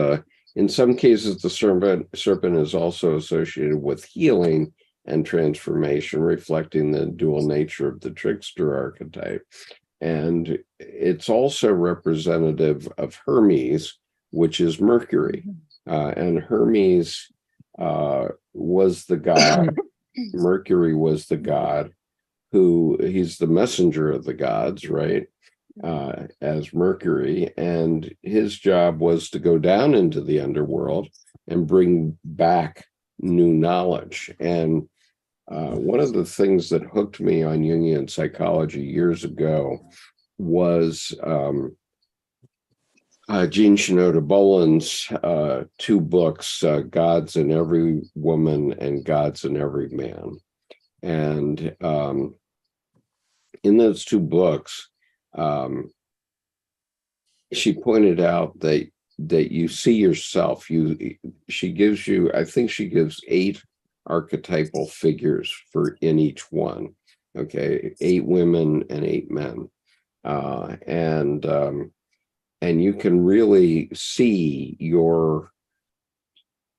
in some cases, the serpent is also associated with healing and transformation, reflecting the dual nature of the trickster archetype. And it's also representative of Hermes, which is Mercury. And Hermes was the god. Mercury was the god he's the messenger of the gods, right? As Mercury. And his job was to go down into the underworld and bring back new knowledge. And one of the things that hooked me on Jungian psychology years ago was Jean Shinoda Boland's two books, Gods in Every Woman and Gods in Every Man. And in those two books, she pointed out that you see yourself. She gives 8 archetypal figures in each one. Okay, 8 women and 8 men, and you can really see your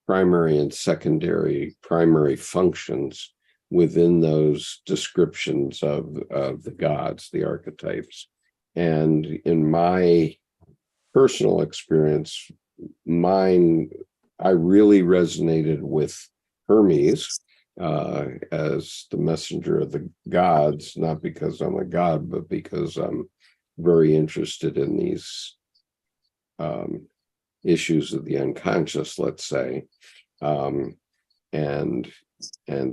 primary and primary functions within those descriptions of the gods, the archetypes. And in my personal experience, I really resonated with Hermes as the messenger of the gods, not because I'm a god, but because I'm very interested in these issues of the unconscious, let's say. And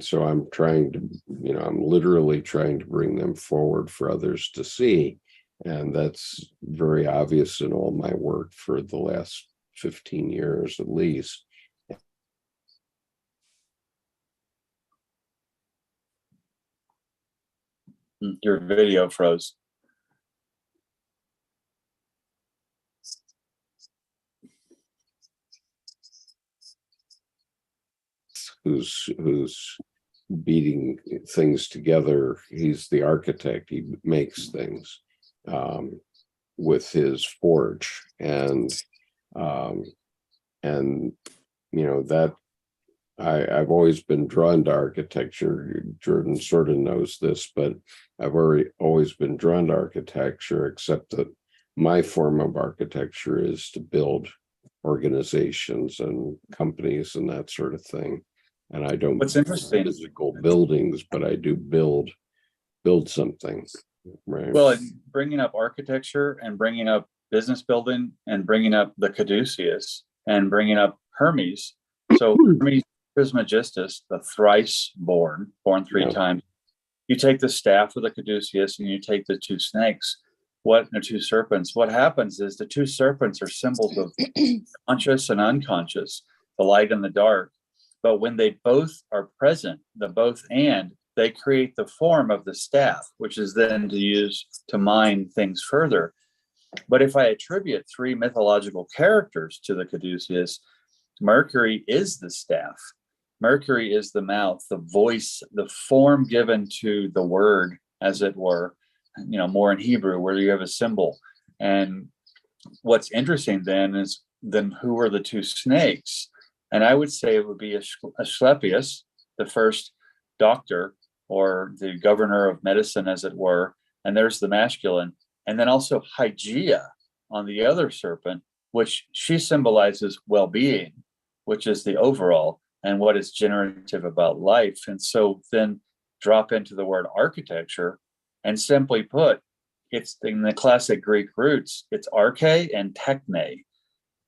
so I'm I'm literally trying to bring them forward for others to see. And that's very obvious in all my work for the last 15 years at least. Your video froze. Who's beating things together. He's the architect. He makes things with his forge, and that I've always been drawn to architecture. Jordan sort of knows this, but I've always been drawn to architecture, except that my form of architecture is to build organizations and companies and that sort of thing. And I don't What's interesting, physical buildings, but I do build something, right? well, bringing up architecture and bringing up business building and bringing up the caduceus and bringing up Hermes. So Hermes Trismegistus, the thrice born three times. You take the staff of the caduceus and you take the two snakes, the two serpents. What happens is the two serpents are symbols of conscious and unconscious, the light and the dark. But when they both are present, the both and, they create the form of the staff, which is then to use to mine things further. But if I attribute three mythological characters to the caduceus, Mercury is the staff. Mercury is the mouth, the voice, the form given to the word, as it were, more in Hebrew, where you have a symbol. And what's interesting then is who are the two snakes? And I would say it would be Asclepius, the first doctor, or the governor of medicine, as it were. And there's the masculine. And then also Hygeia on the other serpent, which she symbolizes well-being, which is the overall and what is generative about life. And so then drop into the word architecture, and simply put, it's in the classic Greek roots, it's arche and techne.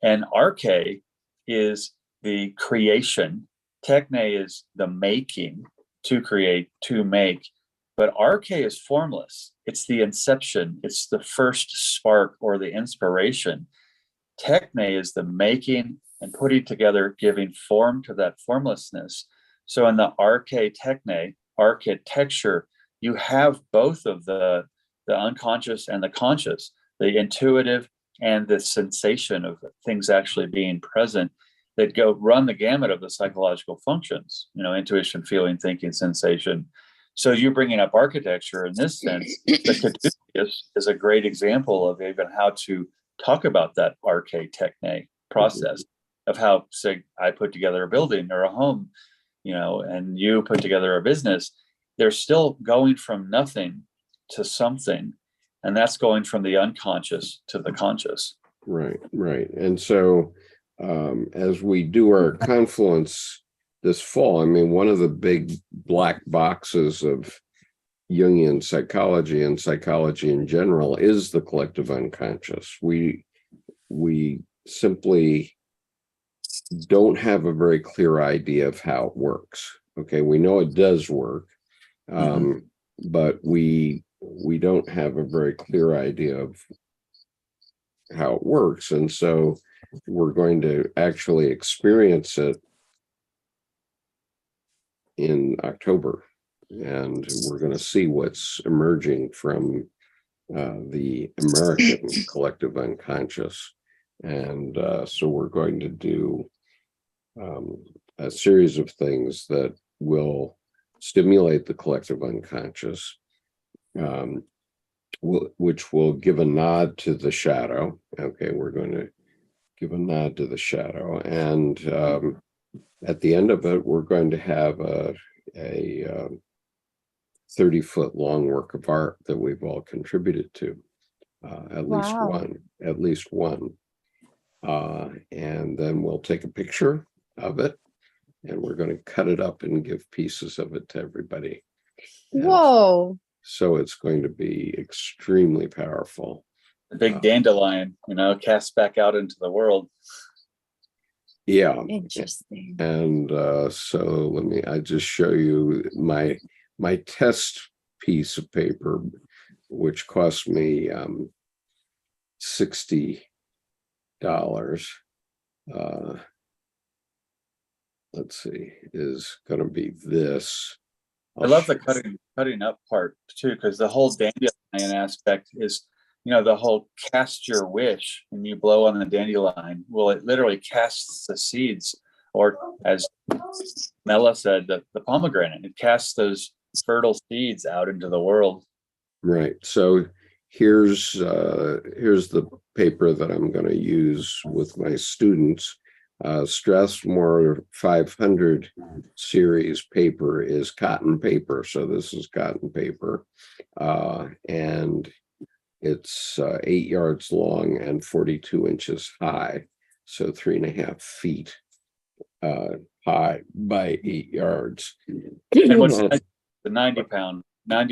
And arche is the creation. Techne is the making, to create, to make. But arche is formless. It's the inception. It's the first spark or the inspiration. Techne is the making and putting together, giving form to that formlessness. So in the arche techne, architecture, you have both of the unconscious and the conscious, the intuitive and the sensation of things actually being present, that run the gamut of the psychological functions, intuition, feeling, thinking, sensation. So you're bringing up architecture in this sense. The caduceus is a great example of even how to talk about that arche techne process of how, say, I put together a building or a home, and you put together a business. They're still going from nothing to something, and that's going from the unconscious to the conscious. Right. And so as we do our confluence this fall, one of the big black boxes of Jungian psychology and psychology in general is the collective unconscious. We simply don't have a very clear idea of how it works. Okay, we know it does work, but we don't have a very clear idea of how it works. And so we're going to actually experience it in October, and we're going to see what's emerging from the American collective unconscious. And so we're going to do a series of things that will stimulate the collective unconscious, which will give a nod to the shadow. Okay, we're going to give a nod to the shadow. And at the end of it, we're going to have a 30-foot long work of art that we've all contributed to, at least one. And then we'll take a picture of it, and we're going to cut it up and give pieces of it to everybody. Whoa. So it's going to be extremely powerful. The big dandelion, cast back out into the world. Yeah. Interesting. And so I just show you my test piece of paper, which cost me $60. Let's see, is going to be this. I love the cutting up part too, because the whole dandelion aspect is, the whole cast your wish when you blow on the dandelion. Well, it literally casts the seeds, or as Mela said, the pomegranate, it casts those fertile seeds out into the world. Right. So here's the paper that I'm going to use with my students, Strathmore 500 series paper is cotton paper. So this is cotton paper. And it's 8 yards long and 42 inches high. So 3.5 feet high by 8 yards. And what's the 90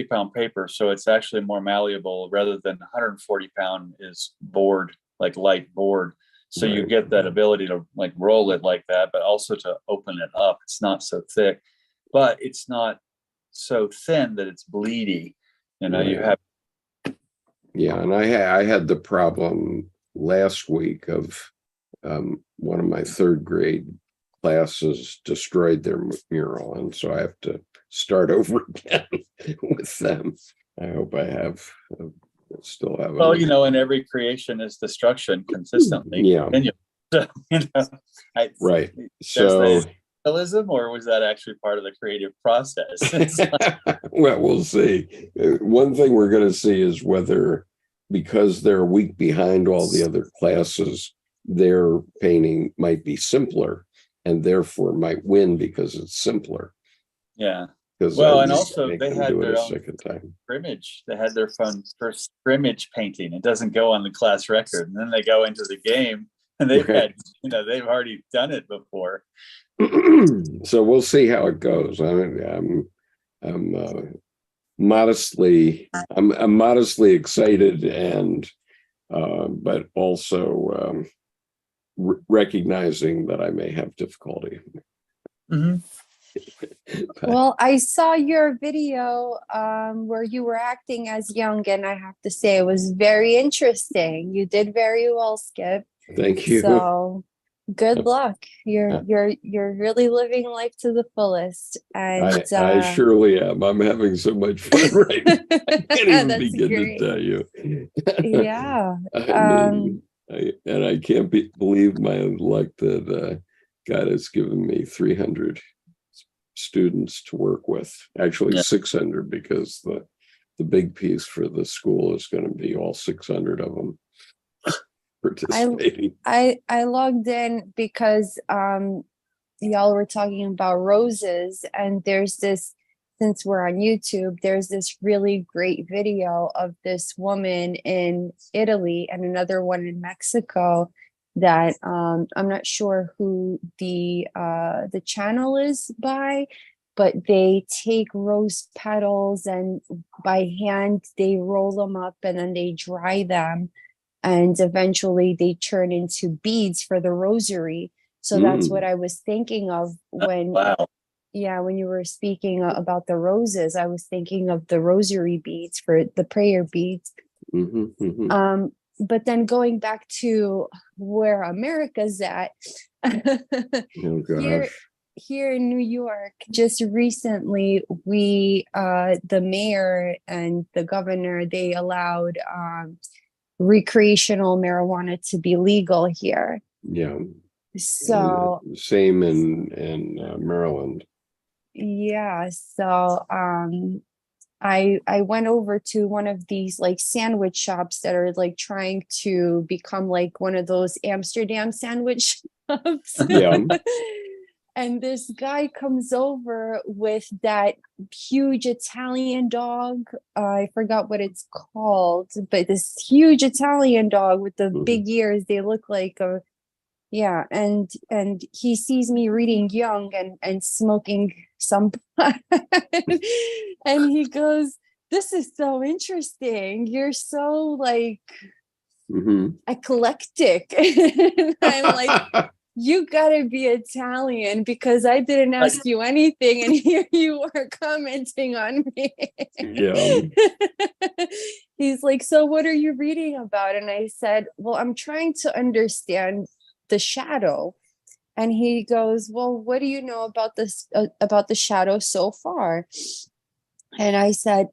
pound paper, so it's actually more malleable rather than 140 pound is board, like light board. So you get that ability to like roll it like that, but also to open it up. It's not so thick, but it's not so thin that it's bleedy. You know, you have. Yeah, and I had the problem last week of one of my third grade classes destroyed their mural, and so I have to start over again with them. I hope I have still have. Well, you know, in every creation is destruction consistently. Yeah. So, you know, Right. So realism, or was that actually part of the creative process? well, we'll see. One thing we're going to see is whether, because they're a week behind all the other classes, their painting might be simpler and therefore might win because it's simpler. Yeah. Well, and also they had their own time. scrimmage. They had their first scrimmage painting. It doesn't go on the class record, and then they go into the game, and they've had, you know, they've already done it before. So we'll see how it goes. I'm modestly excited, and but also recognizing that I may have difficulty. Mm-hmm. Well, I saw your video where you were acting as Jung, and I have to say it was very interesting. You did very well, Skip. Thank you. So good luck. You're really living life to the fullest. And I surely am. I'm having so much fun right now. I can't even begin great. to tell you. Yeah. And I can't believe my luck that God has given me 300 students to work with. Actually, 600, because the big piece for the school is going to be all 600 of them participating. I logged in because y'all were talking about roses, and there's this, since we're on YouTube, there's this really great video of this woman in Italy and another one in Mexico that I'm not sure who the channel is by, but they take rose petals and by hand they roll them up and then they dry them, and eventually they turn into beads for the rosary. So that's what I was thinking of when when you were speaking about the roses. I was thinking of the rosary beads for the prayer beads. But then going back to where America's at, here in New York, just recently, we, the mayor and the governor, they allowed recreational marijuana to be legal here. Yeah. So same in Maryland. Yeah. So I went over to one of these like sandwich shops that are like trying to become like one of those Amsterdam sandwich shops. Yeah. And this guy comes over with that huge Italian dog. I forgot what it's called, but this huge Italian dog with the big ears. They look like a, and he sees me reading Jung and smoking some pot. And he goes, "This is so interesting. You're so like eclectic." I'm like, "You gotta be Italian, because I didn't ask you anything, and here you are commenting on me." Yeah. He's like, "So what are you reading about?" And I said, "Well, I'm trying to understand the shadow." And he goes, "Well, what do you know about this, about the shadow so far?" And I said,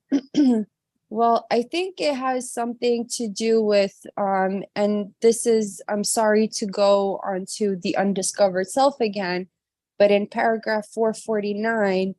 "Well, I think it has something to do with, and this is, I'm sorry to go on to the undiscovered self again, but in paragraph 449,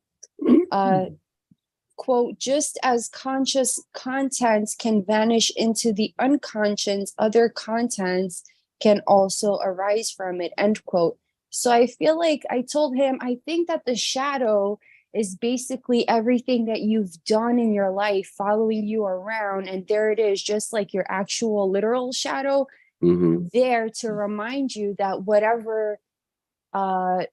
quote, just as conscious contents can vanish into the unconscious, other contents can also arise from it, end quote. So I feel like I told him, I think that the shadow is basically everything that you've done in your life following you around. And there it is, just like your actual literal shadow, there to remind you that whatever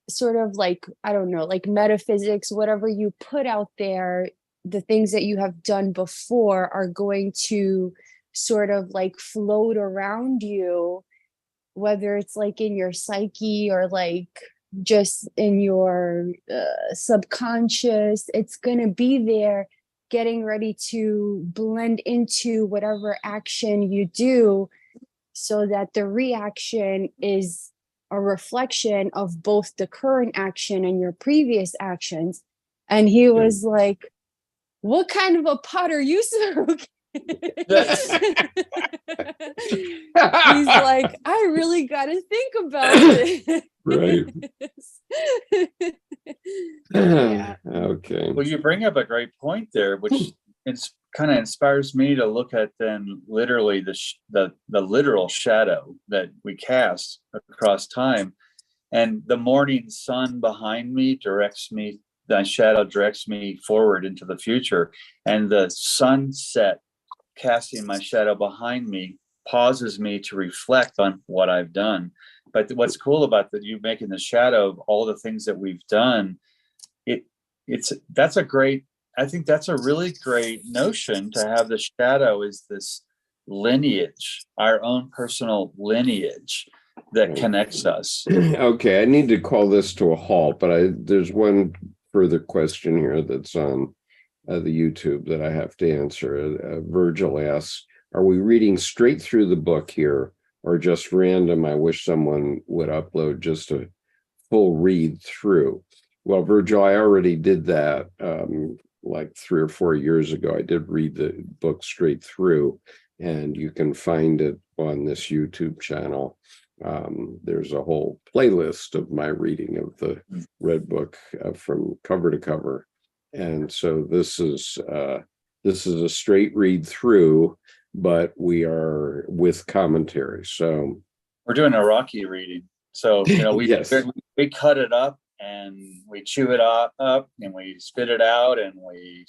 sort of like, I don't know, like metaphysics, whatever you put out there, the things that you have done before are going to sort of like float around you, whether it's like in your psyche or like just in your subconscious. It's going to be there getting ready to blend into whatever action you do, so that the reaction is a reflection of both the current action and your previous actions. And he was like, what kind of a pot are you smoking? He's like, I really got to think about this. Right. Yeah. Okay. Well, you bring up a great point there, which it's kind of inspires me to look at then literally the literal shadow that we cast across time. And the morning sun behind me directs me, the shadow directs me forward into the future. And the sunset casting my shadow behind me pauses me to reflect on what I've done. But what's cool about you making the shadow of all the things that we've done, I think that's a really great notion to have. The shadow is this lineage, our own personal lineage that connects us. Okay, I need to call this to a halt, but there's one further question here that's on the YouTube that I have to answer. Virgil asks, are we reading straight through the book here or just random? I wish someone would upload just a full read through. Well, Virgil, I already did that like 3 or 4 years ago. I did read the book straight through, and you can find it on this YouTube channel. There's a whole playlist of my reading of the Red Book from cover to cover. And so this is a straight read through, but we are with commentary. So we're doing a Rocky reading. So we yes. we cut it up and we chew it up and we spit it out and we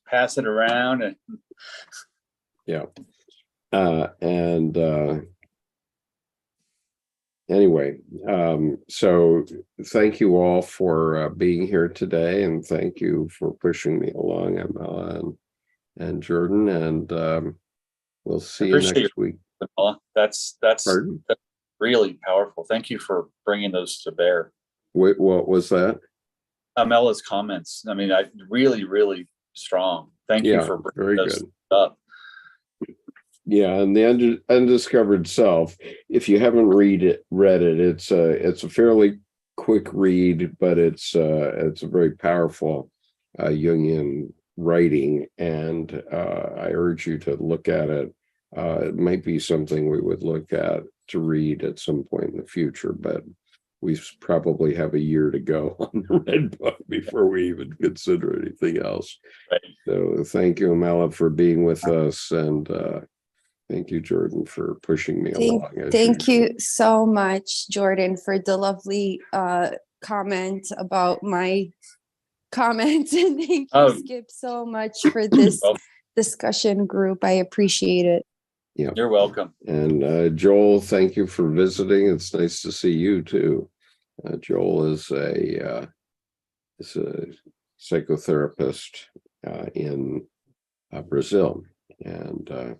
pass it around and yeah. Anyway, so thank you all for being here today, and thank you for pushing me along, Amela and Jordan, and we'll see you next week. That's really powerful. Thank you for bringing those to bear. Wait, what was that? Amela's comments. I mean, really, really strong. Thank you for bringing those up. Yeah, and the undiscovered self. If you haven't read it, it's a fairly quick read, but it's a very powerful Jungian writing, and I urge you to look at it. It might be something we would look at to read at some point in the future, but we probably have a year to go on the Red Book before we even consider anything else. Right. So thank you, Amela, for being with us, and thank you, Jordan, for pushing me along. Thank you so much, Jordan, for the lovely comment about my comments. And thank you, Skip, so much for this discussion group. I appreciate it. Yeah, you're welcome. And Joel, thank you for visiting. It's nice to see you too. Joel is a psychotherapist in Brazil, and